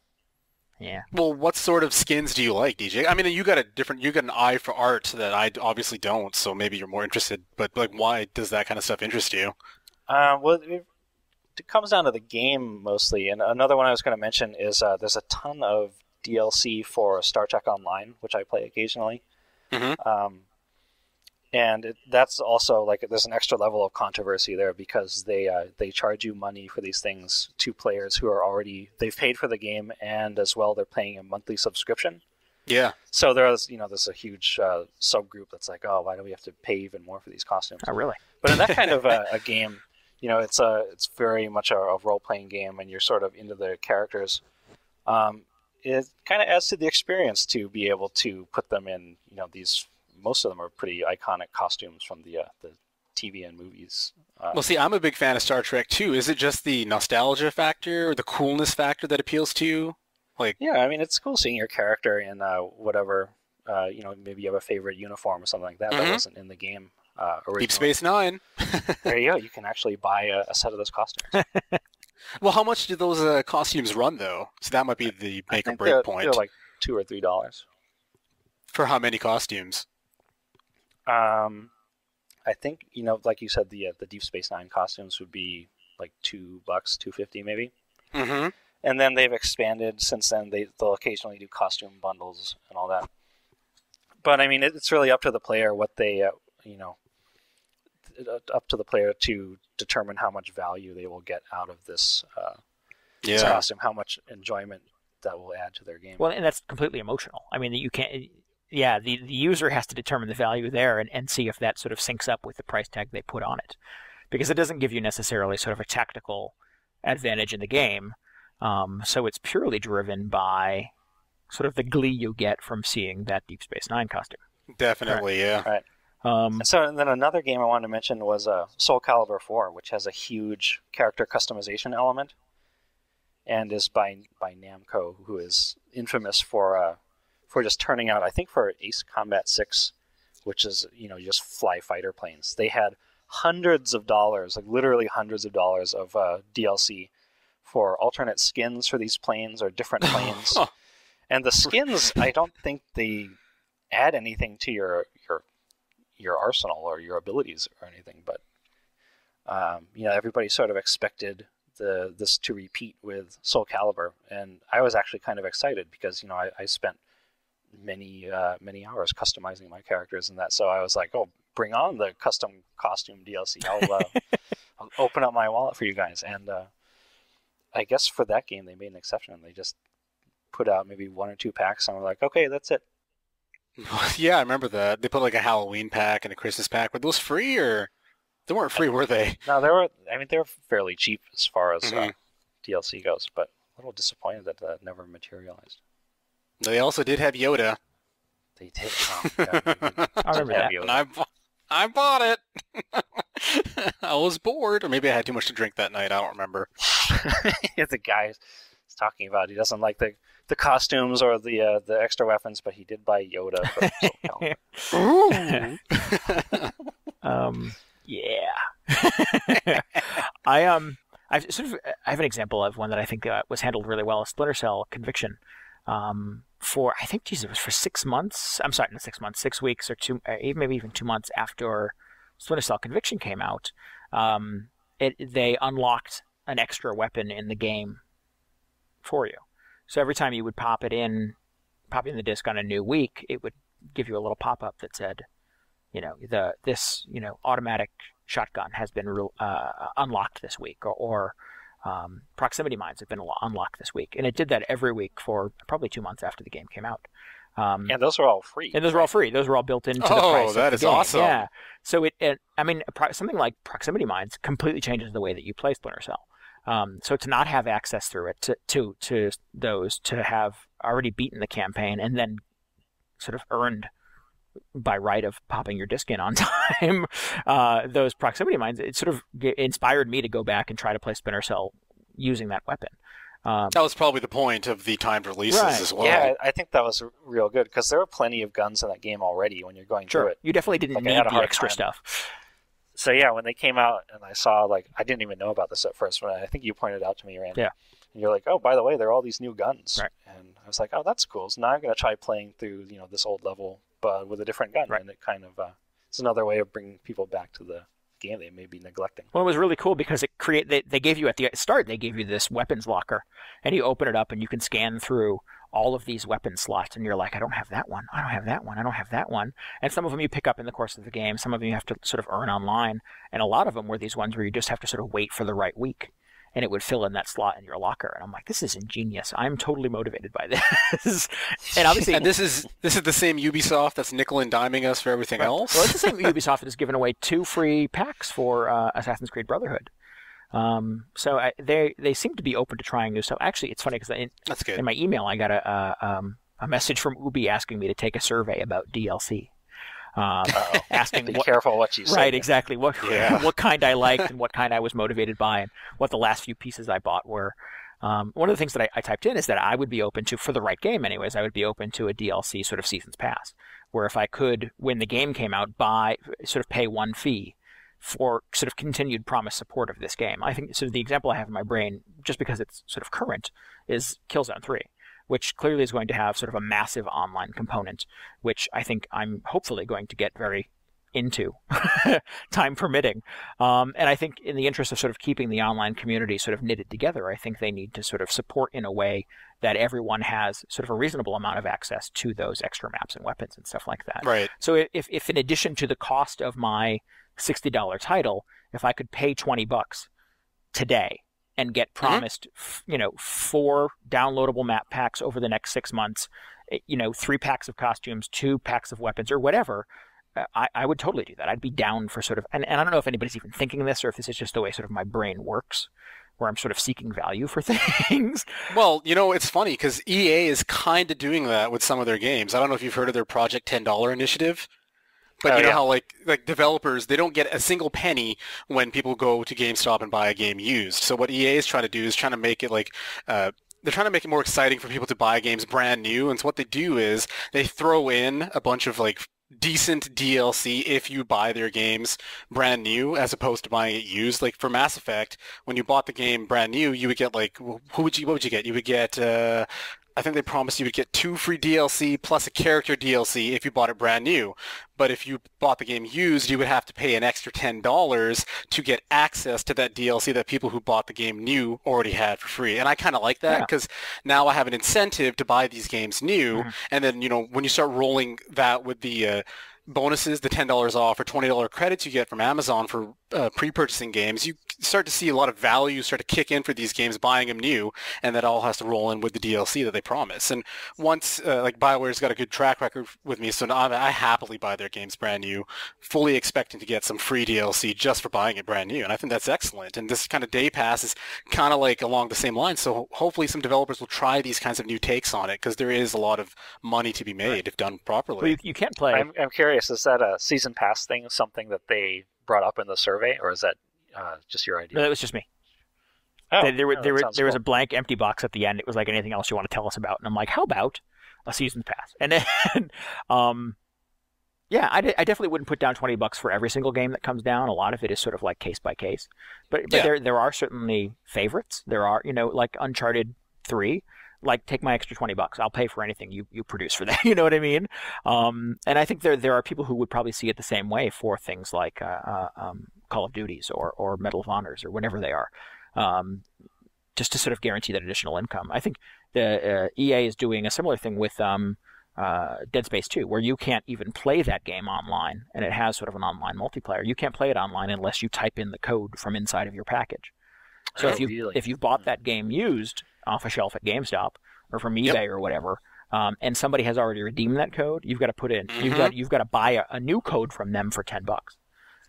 Yeah. Well, what sort of skins do you like, DJ? I mean, you got an eye for art that I obviously don't, so maybe you're more interested. But like, why does that kind of stuff interest you? Well, it comes down to the game mostly. And another one I was going to mention is there's a ton of DLC for Star Trek Online, which I play occasionally. Mm-hmm. And that's also like there's an extra level of controversy there because they charge you money for these things to players who are they've paid for the game, and as well they're paying a monthly subscription. Yeah. So there's a huge subgroup that's like, oh, why do we have to pay even more for these costumes? Oh, really? But in that kind of a game, it's very much a role playing game, and you're sort of into the characters. It kind of adds to the experience to be able to put them in these. Most of them are pretty iconic costumes from the TV and movies. Well, see, I'm a big fan of Star Trek too. Is it just the nostalgia factor or the coolness factor that appeals to you? Like, yeah, I mean, it's cool seeing your character in whatever. Maybe you have a favorite uniform or something like that that wasn't in the game originally. Deep Space Nine. There you go. You can actually buy a set of those costumes. Well, how much do those costumes run though? So that might be the make or break point. They're like $2 or $3. For how many costumes? I think like you said, the Deep Space Nine costumes would be like $2, $2.50 maybe. Mm-hmm. And then they've expanded since then. They'll occasionally do costume bundles and all that. But I mean, it's really up to the player what they up to the player to determine how much value they will get out of this costume, how much enjoyment that will add to their game. Well, and that's completely emotional. I mean, you can't. Yeah, the user has to determine the value there and see if that sort of syncs up with the price tag they put on it. Because it doesn't give you necessarily sort of a tactical advantage in the game. So it's purely driven by sort of the glee you get from seeing that Deep Space Nine costume. Definitely, yeah. Right. And then another game I wanted to mention was Soul Calibur 4, which has a huge character customization element and is by Namco, who is infamous for just turning out, I think for Ace Combat 6, which is, just fly fighter planes. They had hundreds of dollars, like literally hundreds of dollars of DLC for alternate skins for these planes or different planes. And the skins, I don't think they add anything to your arsenal or your abilities or anything, but everybody sort of expected this to repeat with Soul Calibur, and I was actually kind of excited because I spent many hours customizing my characters and that, so I was like, oh, bring on the custom costume DLC. I'll open up my wallet for you guys. And I guess for that game they made an exception. They just put out maybe 1 or 2 packs and we're like, okay, that's it. Yeah, I remember that. They put like a Halloween pack and a Christmas pack. Were those free, or they weren't free, were they? No, they were. I mean, they were fairly cheap as far as DLC goes, but a little disappointed that that never materialized. They also did have Yoda. They did. Oh, yeah, I remember that. And I bought it. I was bored, or maybe I had too much to drink that night. I don't remember. The guy is talking about he doesn't like the costumes or the extra weapons, but he did buy Yoda for Soul Calibur. Yeah. I have an example of one that I think was handled really well. Splinter Cell Conviction. For I think it was for 6 months. I'm sorry, not 6 months, 6 weeks or maybe even 2 months after Splinter Cell Conviction came out. They unlocked an extra weapon in the game for you. So every time you would pop in the disc on a new week, it would give you a little pop-up that said, this automatic shotgun has been unlocked this week, or proximity mines have been unlocked this week. And it did that every week for probably 2 months after the game came out. And those are all free. And those are all free. Those are all built into the price. Oh, that is game. awesome. Yeah. So something like proximity mines completely changes the way that you play Splinter Cell. So to not have access through it, to those, to have already beaten the campaign and then sort of earned by right of popping your disc in on time, those proximity mines, it sort of inspired me to go back and try to play Splinter Cell using that weapon. That was probably the point of the timed releases as well. Yeah, I think that was real good because there were plenty of guns in that game already when you're going through it. You definitely didn't need the extra stuff. So yeah, when they came out and I saw, I didn't even know about this at first. When I think you pointed out to me, Randy. Yeah. And you're like, oh, by the way, there are all these new guns. Right. And I was like, oh, that's cool. So now I'm going to try playing through, this old level, but with a different gun. Right. And it kind of, it's another way of bringing people back to the game they may be neglecting. Well, it was really cool because they gave you at the start, they gave you this weapons locker, and you open it up and you can scan through all of these weapon slots, and you're like, I don't have that one, I don't have that one, I don't have that one. And some of them you pick up in the course of the game, some of them you have to sort of earn online, and a lot of them were these ones where you just have to sort of wait for the right week, and it would fill in that slot in your locker. And I'm like, this is ingenious. I'm totally motivated by this. And obviously, and this is the same Ubisoft that's nickel and diming us for everything else. Well, it's the same Ubisoft that has given away 2 free packs for Assassin's Creed Brotherhood. So they seem to be open to trying new stuff. Actually, it's funny because that's good. In my email I got a message from Ubi asking me to take a survey about DLC. Asking be careful what you say. Right, exactly. What kind I liked and what kind I was motivated by, and what the last few pieces I bought were. One of the things that I typed in is that I would be open to, for the right game anyways, I would be open to a DLC sort of season's pass, where if I could, when the game came out, pay one fee for sort of continued promised support of this game. I think sort of the example I have in my brain, just because it's sort of current, is Killzone 3. Which clearly is going to have sort of a massive online component, which I think I'm hopefully going to get very into, time permitting. And I think in the interest of sort of keeping the online community sort of knitted together, I think they need to sort of support in a way that everyone has sort of a reasonable amount of access to those extra maps and weapons and stuff like that. Right. So if in addition to the cost of my $60 title, if I could pay $20 today, and get promised, 4 downloadable map packs over the next 6 months, 3 packs of costumes, 2 packs of weapons, or whatever, I would totally do that. I'd be down for sort of, and I don't know if anybody's even thinking this, or if this is just the way sort of my brain works, where I'm sort of seeking value for things. Well, it's funny because EA is kind of doing that with some of their games. I don't know if you've heard of their Project $10 initiative. But how like developers, they don't get a single penny when people go to GameStop and buy a game used. So what EA is trying to do is trying to make it they're trying to make it more exciting for people to buy games brand new. And so what they do is they throw in a bunch of decent DLC if you buy their games brand new as opposed to buying it used. Like for Mass Effect, when you bought the game brand new, you would get like, what would you get? You would get, I think they promised you would get 2 free DLC plus a character DLC if you bought it brand new. But if you bought the game used, you would have to pay an extra $10 to get access to that DLC that people who bought the game new already had for free. And I kind of like that because now I have an incentive to buy these games new. And then, when you start rolling that with the bonuses, the $10 off or $20 credits you get from Amazon for pre-purchasing games, you start to see a lot of value start to kick in for these games, buying them new, and that all has to roll in with the DLC that they promise. And once, like BioWare's got a good track record with me, so now I happily buy their games brand new, fully expecting to get some free DLC just for buying it brand new, and I think that's excellent. And this kind of day pass is kind of like along the same line, so hopefully some developers will try these kinds of new takes on it, because there is a lot of money to be made if done properly. Well, you can't play. I'm curious. Is that a season pass thing, something that they brought up in the survey, or is that just your idea? No, that was just me. Oh, there was cool. a blank empty box at the end. It was like, anything else you want to tell us about? And I'm like, how about a season pass? And then, yeah, I definitely wouldn't put down $20 for every single game that comes down. A lot of it is sort of like case by case. But there are certainly favorites. There are, like Uncharted 3. Like, take my extra $20. I'll pay for anything you produce for that. You know what I mean? And I think there are people who would probably see it the same way for things like Call of Duties or Medal of Honors or whatever they are, just to sort of guarantee that additional income. I think the EA is doing a similar thing with Dead Space 2, where you can't even play that game online, and it has sort of an online multiplayer. You can't play it online unless you type in the code from inside of your package. So if you bought that game used off a shelf at GameStop or from eBay or whatever, and somebody has already redeemed that code, you've got to put in you've got to buy a new code from them for $10.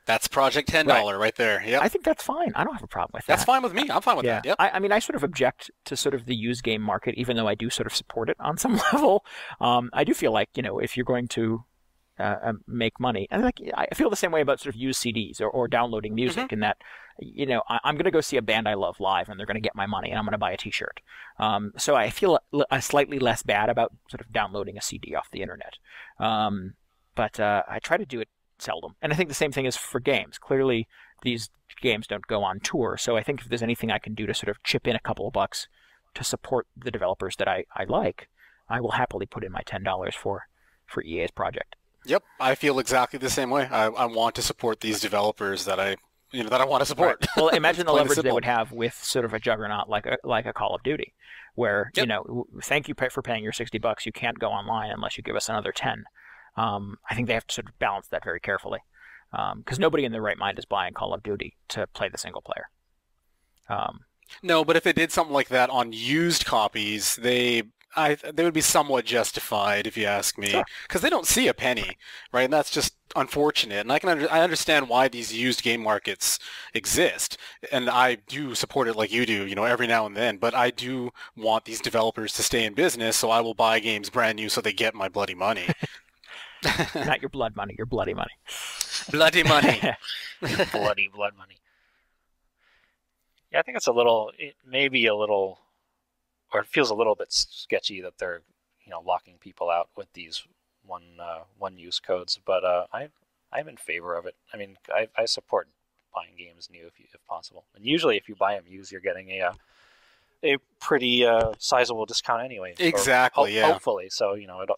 That's Project $10 right there. Yep. I think that's fine. I don't have a problem with that. That's fine with me. I'm fine with that. Yep. I mean, I sort of object to sort of the used game market, even though I do sort of support it on some level. I do feel like, if you're going to make money, and like I feel the same way about sort of used CDs or downloading music, in that, I'm going to go see a band I love live, and they're going to get my money, and I'm going to buy a T-shirt. So I feel slightly less bad about sort of downloading a CD off the internet. But I try to do it seldom. And I think the same thing is for games. Clearly, these games don't go on tour, so I think if there's anything I can do to sort of chip in a couple of bucks to support the developers that I like, I will happily put in my $10 for EA's project. Yep, I feel exactly the same way. I want to support these developers that I want to support. Right. Well, imagine the leverage they would have with sort of a juggernaut like a Call of Duty, where thank you for paying your $60. You can't go online unless you give us another 10. I think they have to sort of balance that very carefully, because nobody in their right mind is buying Call of Duty to play the single player. No, but if they did something like that on used copies, they would be somewhat justified, if you ask me, because they don't see a penny, right? And that's just unfortunate. And I understand why these used game markets exist, and I do support it like you do, every now and then. But I do want these developers to stay in business, so I will buy games brand new so they get my bloody money. Not your blood money, your bloody money. Bloody money. Bloody blood money. Yeah, I think it feels a little bit sketchy that they're, locking people out with these one-use codes. But I'm in favor of it. I mean, I support buying games new if possible. And usually, if you buy them used, you're getting a pretty sizable discount anyway. Exactly. Yeah. Hopefully, so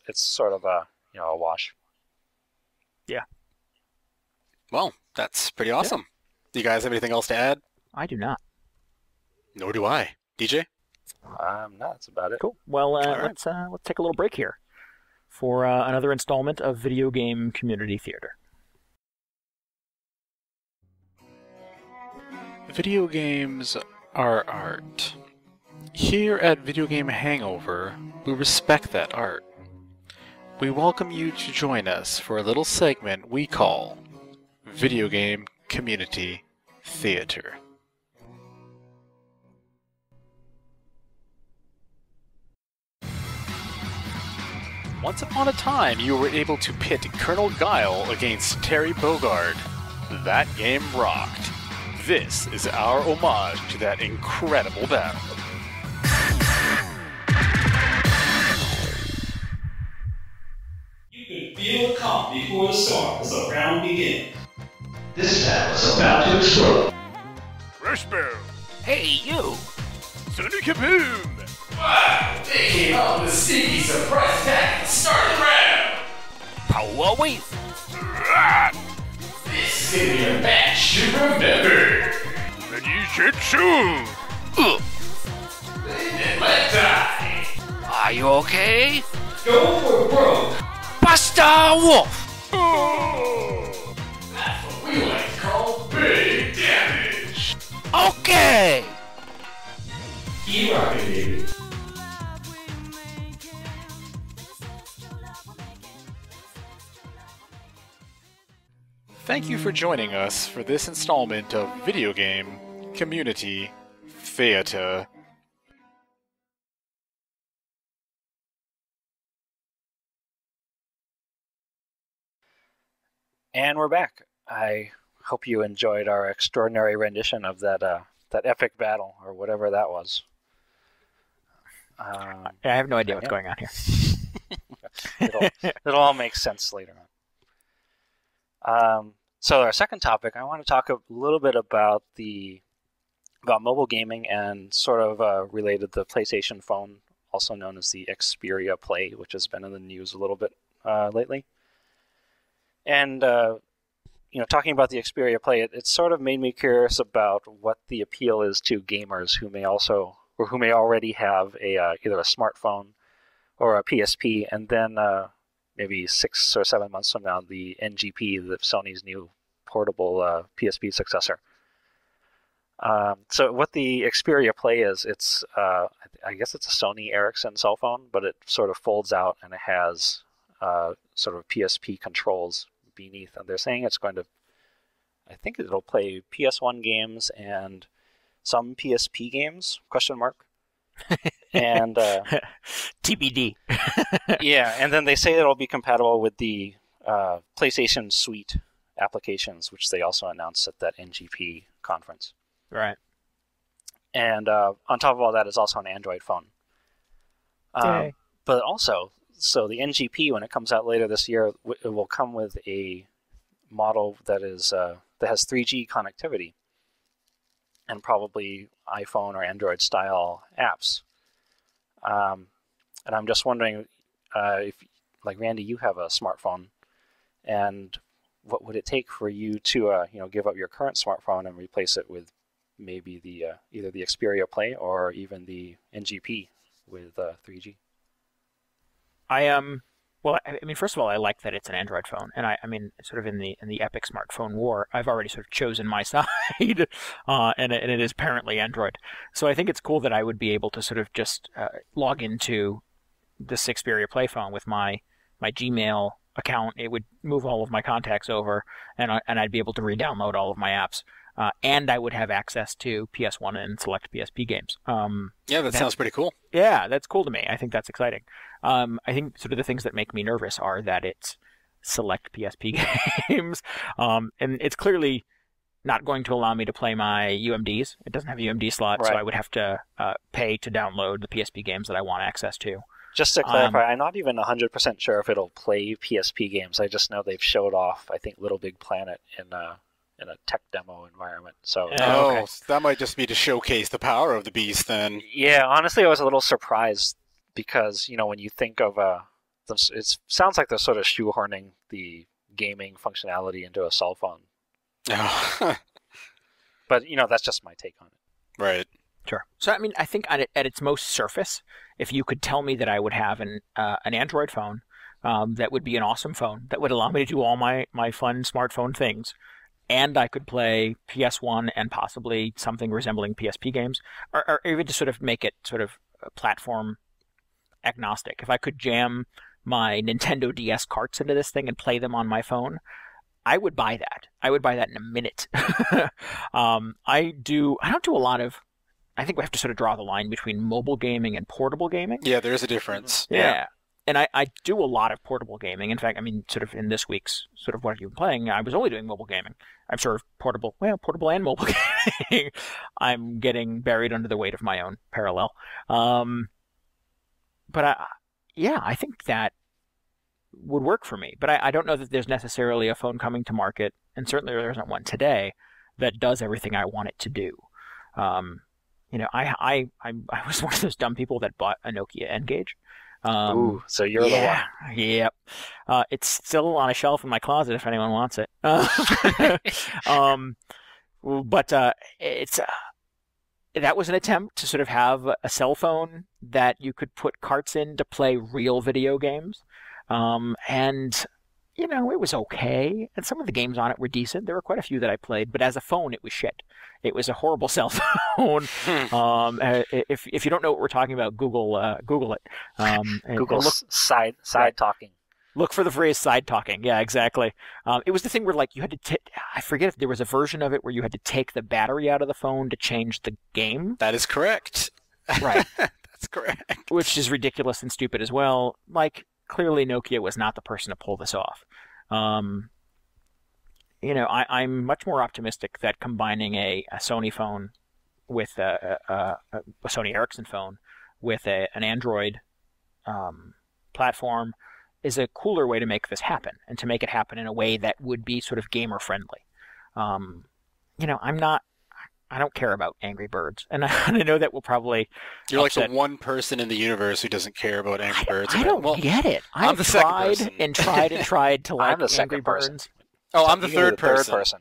it's sort of a wash. Yeah. Well, that's pretty awesome. Do you guys have anything else to add? I do not. Nor do I. DJ? No, that's about it. Cool. Well, right. let's take a little break here for another installment of Video Game Community Theater. Video games are art. Here at Video Game Hangover, we respect that art. We welcome you to join us for a little segment we call Video Game Community Theater. Once upon a time, you were able to pit Colonel Guile against Terry Bogard. That game rocked. This is our homage to that incredible battle. You could feel the calm calm before the storm as the round begins. This battle is about to explode. Rushbell! Hey, you! Sonny Kaboom! Wow! They came out with a sneaky surprise attack at the start of the round! Power wave! This is gonna be a match to remember! VGH! Let die! Are you okay? Go for broke! Buster Wolf! Oh! That's what we like to call big damage! Okay! Keep rocking, baby. Thank you for joining us for this installment of Video Game Community Theater. And we're back. I hope you enjoyed our extraordinary rendition of that epic battle, or whatever that was. I have no idea what's going on here. It'll all make sense later on. So our second topic, I want to talk a little bit about mobile gaming and sort of related to the PlayStation phone, also known as the Xperia Play, which has been in the news a little bit lately. And talking about the Xperia Play, it sort of made me curious about what the appeal is to gamers who may already have either a smartphone or a PSP, and then maybe 6 or 7 months from now, the NGP, Sony's new portable PSP successor. So what the Xperia Play is, it's I guess it's a Sony Ericsson cell phone, but it sort of folds out and it has sort of PSP controls beneath. And they're saying I think it'll play PS1 games and some PSP games, question mark. And TBD. Yeah, and then they say it'll be compatible with the PlayStation Suite applications, which they also announced at that NGP conference. Right. And on top of all that is also an Android phone. But also, so the NGP, when it comes out later this year, it will come with a model that has 3G connectivity and probably iPhone or Android style apps. And I'm just wondering if, like Randy, you have a smartphone, and what would it take for you to give up your current smartphone and replace it with maybe either the Xperia Play or even the NGP with 3G? Well, I mean, first of all, I like that it's an Android phone, and I mean, sort of in the epic smartphone war, I've already sort of chosen my side, and it is apparently Android. So I think it's cool that I would be able to sort of just log into this Xperia Play phone with my Gmail account. It would move all of my contacts over, and I'd be able to re-download all of my apps. And I would have access to PS1 and select PSP games. Yeah, that sounds pretty cool. Yeah, that's cool to me. I think that's exciting. I think sort of the things that make me nervous are that it's select PSP games, and it's clearly not going to allow me to play my UMDs. It doesn't have a UMD slot, so I would have to pay to download the PSP games that I want access to. Just to clarify, I'm not even 100% sure if it'll play PSP games. I just know they've showed off, I think, Little Big Planet in a tech demo environment. So that might just be to showcase the power of the beast then. Yeah, honestly, I was a little surprised because, when you think of it sounds like they're sort of shoehorning the gaming functionality into a cell phone. But, that's just my take on it. Right. Sure. So, I mean, I think at its most surface, if you could tell me that I would have an Android phone, that would be an awesome phone that would allow me to do all my fun smartphone things, and I could play PS1 and possibly something resembling PSP games, or even to sort of make it sort of platform agnostic. If I could jam my Nintendo DS carts into this thing and play them on my phone, I would buy that. I would buy that in a minute. I don't do a lot of... I think we have to sort of draw the line between mobile gaming and portable gaming. Yeah, there is a difference. Yeah. And I do a lot of portable gaming. In fact, I mean, sort of in this week's sort of what you've been playing, I was only doing mobile gaming. I'm sort of portable and mobile gaming. I'm getting buried under the weight of my own parallel. But I think that would work for me. But I don't know that there's necessarily a phone coming to market, and certainly there isn't one today, that does everything I want it to do. I was one of those dumb people that bought a Nokia N-Gage. Ooh, so you're the one. Yep. It's still on a shelf in my closet if anyone wants it. But that was an attempt to sort of have a cell phone that you could put carts in to play real video games. And it was okay. And some of the games on it were decent. There were quite a few that I played, but as a phone, it was shit. It was a horrible cell phone. If you don't know what we're talking about, Google it. Google side talking. Look for the phrase side talking. Yeah, exactly. It was the thing where you had to I forget if there was a version of it where you had to take the battery out of the phone to change the game. That is correct. Right. That's correct. Which is ridiculous and stupid as well. Clearly Nokia was not the person to pull this off. I'm much more optimistic that combining a Sony phone with a Sony Ericsson phone with an Android platform is a cooler way to make this happen, and to make it happen in a way that would be sort of gamer friendly. I don't care about Angry Birds, and I know that will probably You're upset. like the one person in the universe who doesn't care about Angry Birds. I don't get it. I'm the second person. and tried to like I'm the Angry second person. Birds. Oh, I'm the third person.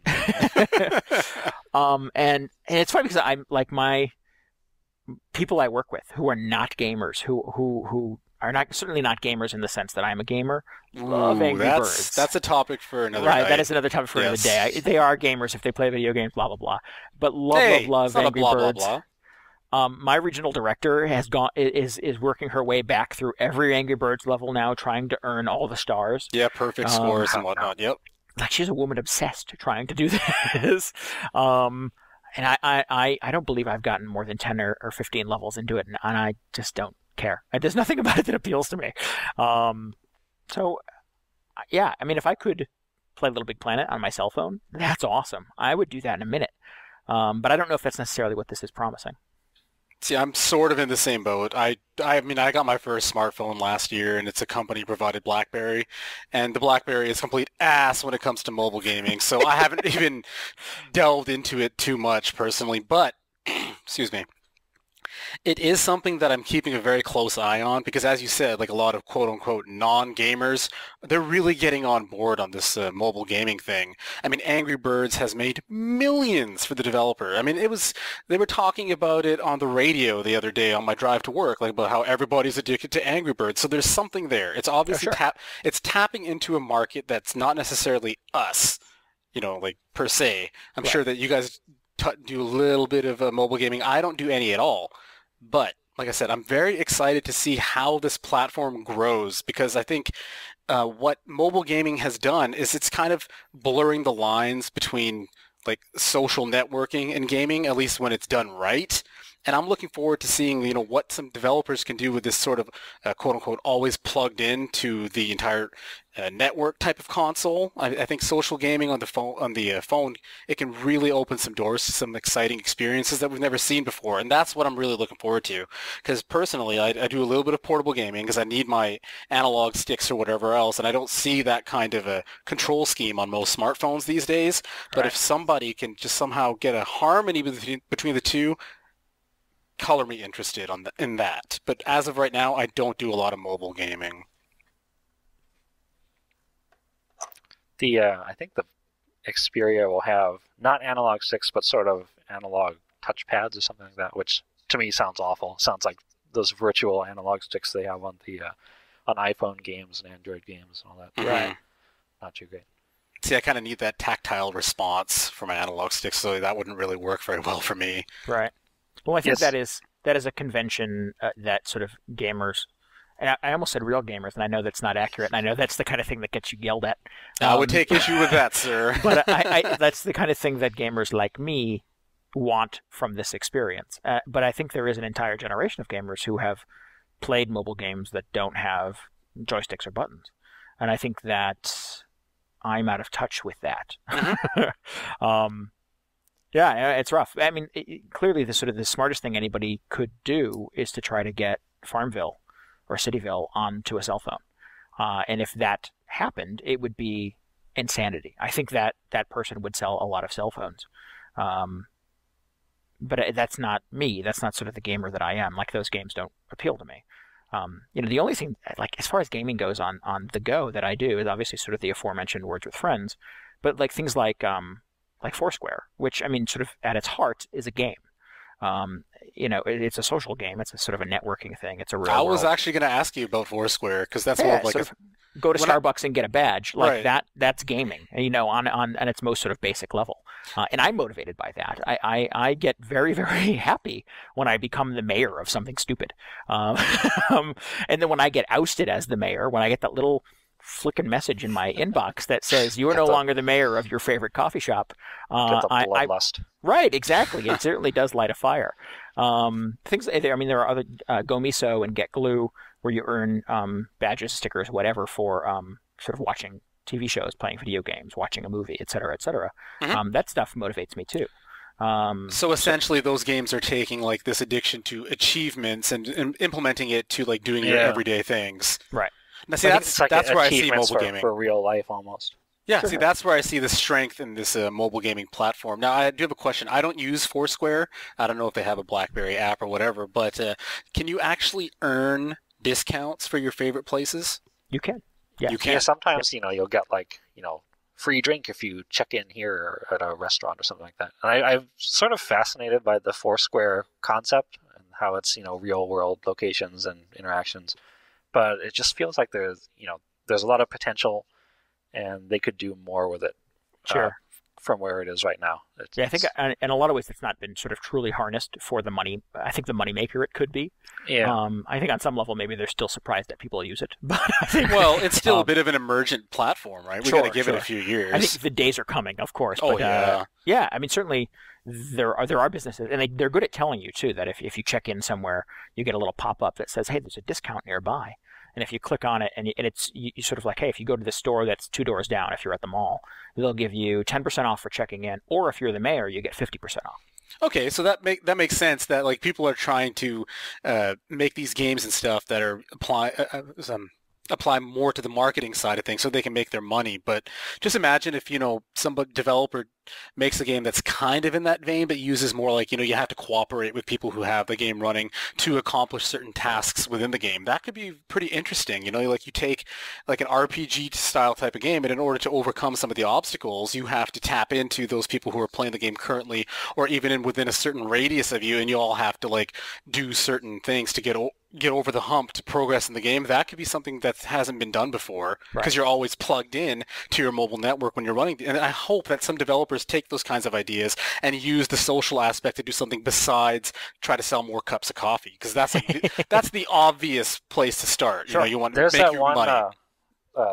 And it's funny because I'm like my people I work with who are not gamers, who are not certainly not gamers in the sense that I'm a gamer, love Angry Birds. That's a topic for another right, night. that is another topic for another day. They are gamers if they play video games, blah blah blah. But love it's not Angry a blah, Birds. blah, blah. My regional director is working her way back through every Angry Birds level now, trying to earn all the stars. Yeah, perfect scores and whatnot. Yep. She's a woman obsessed trying to do this. And I don't believe I've gotten more than 10 or 15 levels into it, and I just don't care. There's nothing about it that appeals to me. So, yeah, I mean, if I could play Little Big Planet on my cell phone, that's awesome. I would do that in a minute. But I don't know if that's necessarily what this is promising. See, I'm sort of in the same boat. I mean, I got my first smartphone last year, and it's a company-provided BlackBerry, and the BlackBerry is complete ass when it comes to mobile gaming, so I haven't even delved into it too much personally, but, excuse me, it is something that I'm keeping a very close eye on because, as you said, like a lot of quote-unquote non-gamers, they're really getting on board on this mobile gaming thing. I mean, Angry Birds has made millions for the developer. I mean, they were talking about it on the radio the other day on my drive to work, like about how everybody's addicted to Angry Birds. So there's something there. It's obviously it's tapping into a market that's not necessarily us, per se. I'm sure that you guys do a little bit of mobile gaming. I don't do any at all. But, like I said, I'm very excited to see how this platform grows because I think what mobile gaming has done is it's kind of blurring the lines between like social networking and gaming, at least when it's done right. And I'm looking forward to seeing, what some developers can do with this sort of quote-unquote always plugged in to the entire network type of console. I think social gaming on the phone, it can really open some doors to some exciting experiences that we've never seen before. And that's what I'm really looking forward to. Because personally, I do a little bit of portable gaming because I need my analog sticks or whatever else. And I don't see that kind of a control scheme on most smartphones these days. But if somebody can just somehow get a harmony between the two, color me interested in that. But as of right now, I don't do a lot of mobile gaming. I think the Xperia will have not analog sticks, but sort of analog touchpads or something like that, which to me sounds awful. Sounds like those virtual analog sticks they have on the on iPhone games and Android games and all that. Mm-hmm. Right. Not too great. See, I kind of need that tactile response for my analog sticks, so that wouldn't really work very well for me. Right. Well, I think that is a convention that sort of gamers, and I almost said real gamers, and I know that's not accurate, and I know that's the kind of thing that gets you yelled at. I would take issue with that, sir. But that's the kind of thing that gamers like me want from this experience. But I think there is an entire generation of gamers who have played mobile games that don't have joysticks or buttons, and I think that I'm out of touch with that. Mm-hmm. Yeah, it's rough. I mean, clearly the smartest thing anybody could do is to try to get Farmville or Cityville onto a cell phone. And if that happened, it would be insanity. I think that that person would sell a lot of cell phones. But that's not me. That's not sort of the gamer that I am. Like, those games don't appeal to me. The only thing, like, as far as gaming goes on the go that I do is obviously sort of the aforementioned Words with Friends, but like things like Foursquare, which, I mean, sort of at its heart is a game. It's a social game. It's a sort of a networking thing. It's a real I world. was actually going to ask you about Foursquare because that's more of like sort of go to Starbucks and get a badge like Right. That's gaming. On its most sort of basic level. And I'm motivated by that. I get very, very happy when I become the mayor of something stupid. And then when I get ousted as the mayor, when I get that little flicking message in my inbox that says you are no longer the mayor of your favorite coffee shop. Get the bloodlust. Right, exactly. It certainly does light a fire. There are other GoMiso and GetGlue where you earn badges, stickers, whatever for sort of watching TV shows, playing video games, watching a movie, et cetera, et cetera. Mm-hmm. That stuff motivates me too. So essentially, those games are taking like this addiction to achievements and implementing it to like doing your everyday things. Right. Now, see, I think it's like that's where I see achievements mobile gaming. for real life almost. Yeah, Sure. see, that's where I see the strength in this mobile gaming platform. Now, I do have a question. I don't use Foursquare. I don't know if they have a BlackBerry app or whatever, but can you actually earn discounts for your favorite places? You can. Yeah. You can. Yeah, sometimes you'll get like free drink if you check in here at a restaurant or something like that. And I'm sort of fascinated by the Foursquare concept and how it's real world locations and interactions, but it just feels like there's a lot of potential, and they could do more with it. Sure. From where it is right now. Yeah, I think in a lot of ways it's not been sort of truly harnessed for the money. I think the moneymaker it could be. Yeah. I think on some level maybe they're still surprised that people use it. But I think, Well, it's still a bit of an emergent platform, right? We got to give it a few years. I think the days are coming, of course. Oh, but, yeah. yeah, I mean, certainly there are businesses, and they're good at telling you, too, that if you check in somewhere, you get a little pop-up that says, hey, there's a discount nearby. And if you click on it, and it's you sort of like, hey, if you go to the store that's 2 doors down, if you're at the mall, they'll give you 10% off for checking in, or if you're the mayor, you get 50% off. Okay, so that makes sense that like people are trying to make these games and stuff that are apply more to the marketing side of things so they can make their money. But just imagine if some developer makes a game that's kind of in that vein but uses more like you have to cooperate with people who have the game running to accomplish certain tasks within the game. That could be pretty interesting. Like you take like an RPG style type of game, and in order to overcome some of the obstacles you have to tap into those people who are playing the game currently or even within a certain radius of you, and you all have to like do certain things to get over the hump to progress in the game. That could be something that hasn't been done before because you're always plugged in to your mobile network when you're running. And I hope that some developers take those kinds of ideas and use the social aspect to do something besides try to sell more cups of coffee, because that's that's the obvious place to start. Sure. You want There's to make that your one money.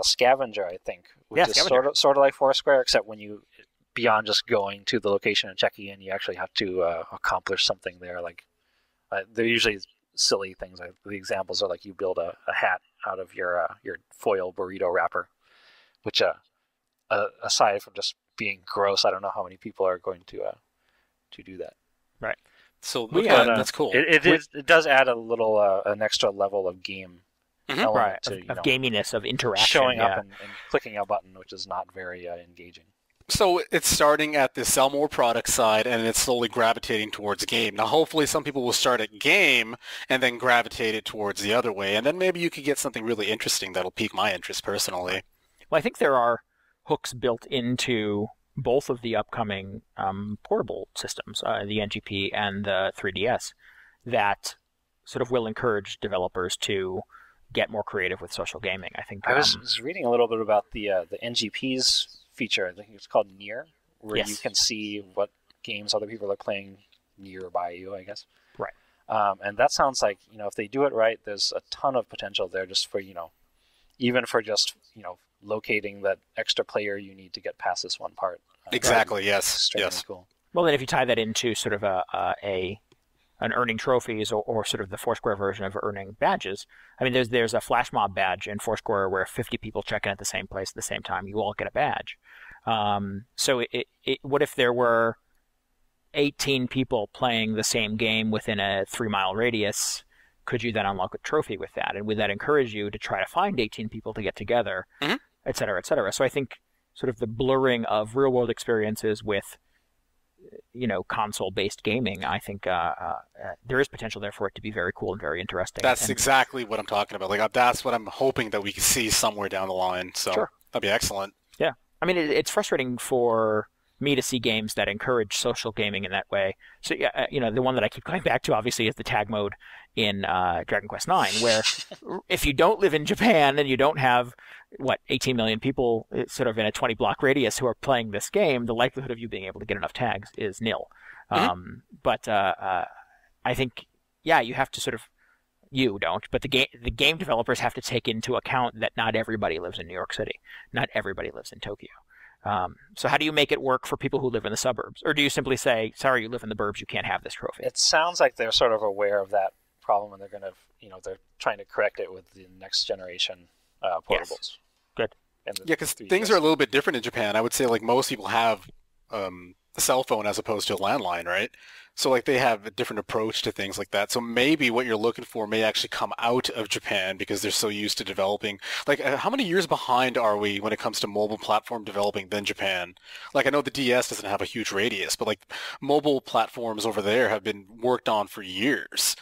Scavenger, I think, which is Scavenger. sort of like Foursquare, except when you beyond just going to the location and checking in, you actually have to accomplish something there. Like they're usually silly things. The examples are like you build a hat out of your foil burrito wrapper, which aside from just being gross, I don't know how many people are going to do that. Right. So that's cool. It does add a little an extra level of game element Right. to Of gaminess, of interaction. showing yeah. up and clicking a button, which is not very engaging. So it's starting at the sell more product side, and it's slowly gravitating towards game. Now, hopefully some people will start at game and then gravitate it towards the other way, and then maybe you could get something really interesting that'll pique my interest personally. Well, I think there are hooks built into both of the upcoming portable systems, the NGP and the 3DS, that sort of will encourage developers to get more creative with social gaming. I think I was reading a little bit about the NGP's feature. I think it's called Near, where you can see what games other people are playing nearby you, I guess. Right. And that sounds like, if they do it right, there's a ton of potential there just for, even for just, locating that extra player you need to get past this one part. Exactly, yes. Extremely Yes. cool. Well, then if you tie that into sort of an earning trophies or sort of the Foursquare version of earning badges, I mean, there's a flash mob badge in Foursquare where 50 people check in at the same place at the same time, you all get a badge. So what if there were 18 people playing the same game within a 3-mile radius? could you then unlock a trophy with that? And would that encourage you to try to find 18 people to get together, et cetera, et cetera? So I think sort of the blurring of real-world experiences with, console-based gaming, I think there is potential there for it to be very cool and very interesting. That's exactly what I'm talking about. Like, that's what I'm hoping that we can see somewhere down the line. So Sure. That'd be excellent. Yeah. I mean, it's frustrating for me to see games that encourage social gaming in that way. So, the one that I keep going back to, obviously, is the tag mode in Dragon Quest IX, where if you don't live in Japan and you don't have, 18 million people sort of in a 20-block radius who are playing this game, the likelihood of you being able to get enough tags is nil. But I think, you have to sort of, you don't, but the game developers have to take into account that not everybody lives in New York City. Not everybody lives in Tokyo. So how do you make it work for people who live in the suburbs? Or do you simply say, sorry, you live in the burbs, you can't have this trophy? It sounds like they're sort of aware of that problem, and they're going to, they're trying to correct it with the next generation portables. Yes. Good. Because things are a little bit different in Japan. I would say, like, most people have a cell phone as opposed to a landline, right? So, like, they have a different approach to things like that. So maybe what you're looking for may actually come out of Japan because they're so used to developing. Like, how many years behind are we when it comes to mobile platform developing than Japan? Like, I know the DS doesn't have a huge radius, but, like, mobile platforms over there have been worked on for years.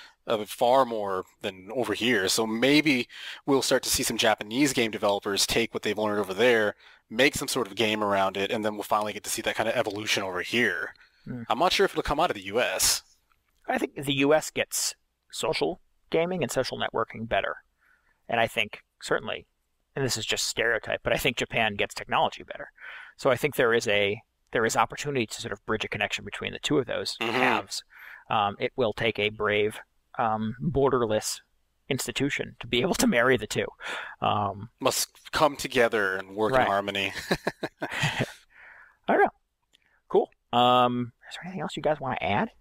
Far more than over here. So maybe we'll start to see some Japanese game developers take what they've learned over there, make some sort of game around it, and then we'll finally get to see that kind of evolution over here. I'm not sure if it'll come out of the U.S. I think the U.S. gets social gaming and social networking better. And I think, certainly, and this is just stereotype, but I think Japan gets technology better. So I think there is opportunity to sort of bridge a connection between the two of those halves. It will take a brave borderless institution to be able to marry the two. Must come together and work in harmony. I don't know. Cool. Is there anything else you guys want to add?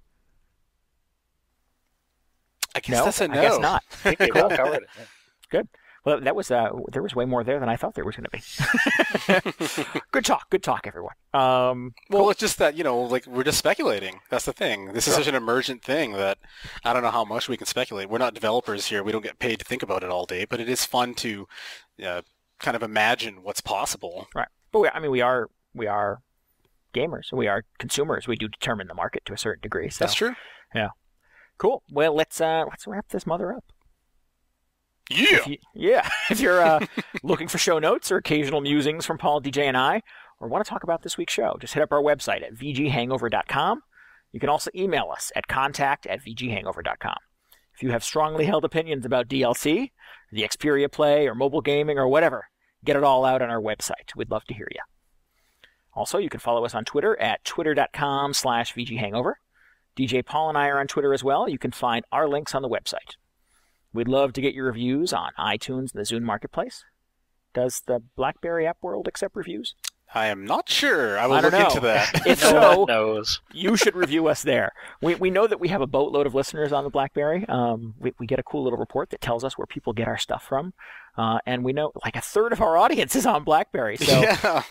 I guess that's a no. I guess not. I think they all covered it. Yeah. Good. Well, that was there was way more there than I thought there was going to be. Good talk, everyone. Well, it's just that, like, we're just speculating. That's the thing. This is such an emergent thing that I don't know how much we can speculate. We're not developers here. We don't get paid to think about it all day, but it is fun to kind of imagine what's possible. Right. But we are gamers. We are consumers. We do determine the market to a certain degree. So, that's true. Yeah. Cool. Well, let's wrap this mother up. Yeah. If you're looking for show notes or occasional musings from Paul, DJ, and I, or want to talk about this week's show, just hit up our website at vghangover.com. You can also email us at contact@vghangover.com. If you have strongly held opinions about DLC, the Xperia Play, or mobile gaming, or whatever, get it all out on our website. We'd love to hear you. Also, you can follow us on Twitter at twitter.com/vghangover. DJ Paul and I are on Twitter as well. You can find our links on the website. We'd love to get your reviews on iTunes and the Zune Marketplace. Does the BlackBerry app world accept reviews? I am not sure. I will look into that. If no one knows. You should review us there. We know that we have a boatload of listeners on the BlackBerry. We get a cool little report that tells us where people get our stuff from. And we know like a third of our audience is on BlackBerry. So,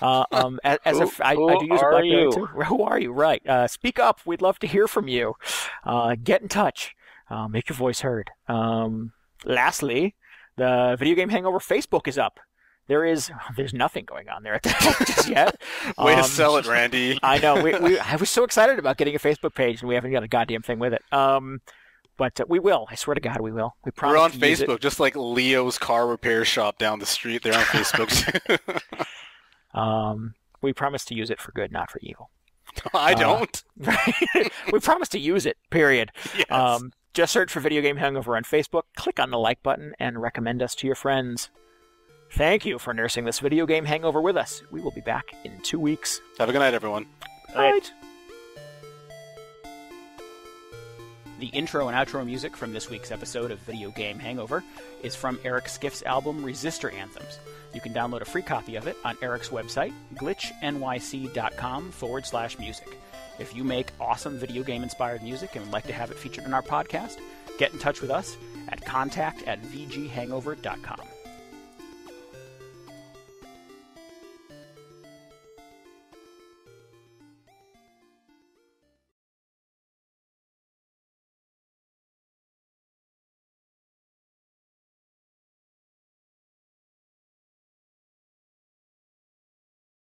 I do use a BlackBerry too. Who are you? Right. Speak up. We'd love to hear from you. Get in touch. Make your voice heard. Lastly, the Video Game Hangover Facebook is up. There's nothing going on there at the moment just yet. Way to sell it, Randy. I know. I was so excited about getting a Facebook page, and we haven't got a goddamn thing with it. But we will. I swear to God, we will. We're on Facebook, just like Leo's car repair shop down the street. They're on Facebook. We promise to use it for good, not for evil. I don't. We promise to use it, period. Yes. Just search for Video Game Hangover on Facebook, click on the like button, and recommend us to your friends. Thank you for nursing this video game hangover with us. We will be back in 2 weeks. Have a good night, everyone. Good night. The intro and outro music from this week's episode of Video Game Hangover is from Eric Skiff's album Resistor Anthems. You can download a free copy of it on Eric's website, glitchnyc.com/music. If you make awesome video game-inspired music and would like to have it featured in our podcast, get in touch with us at contact@vghangover.com.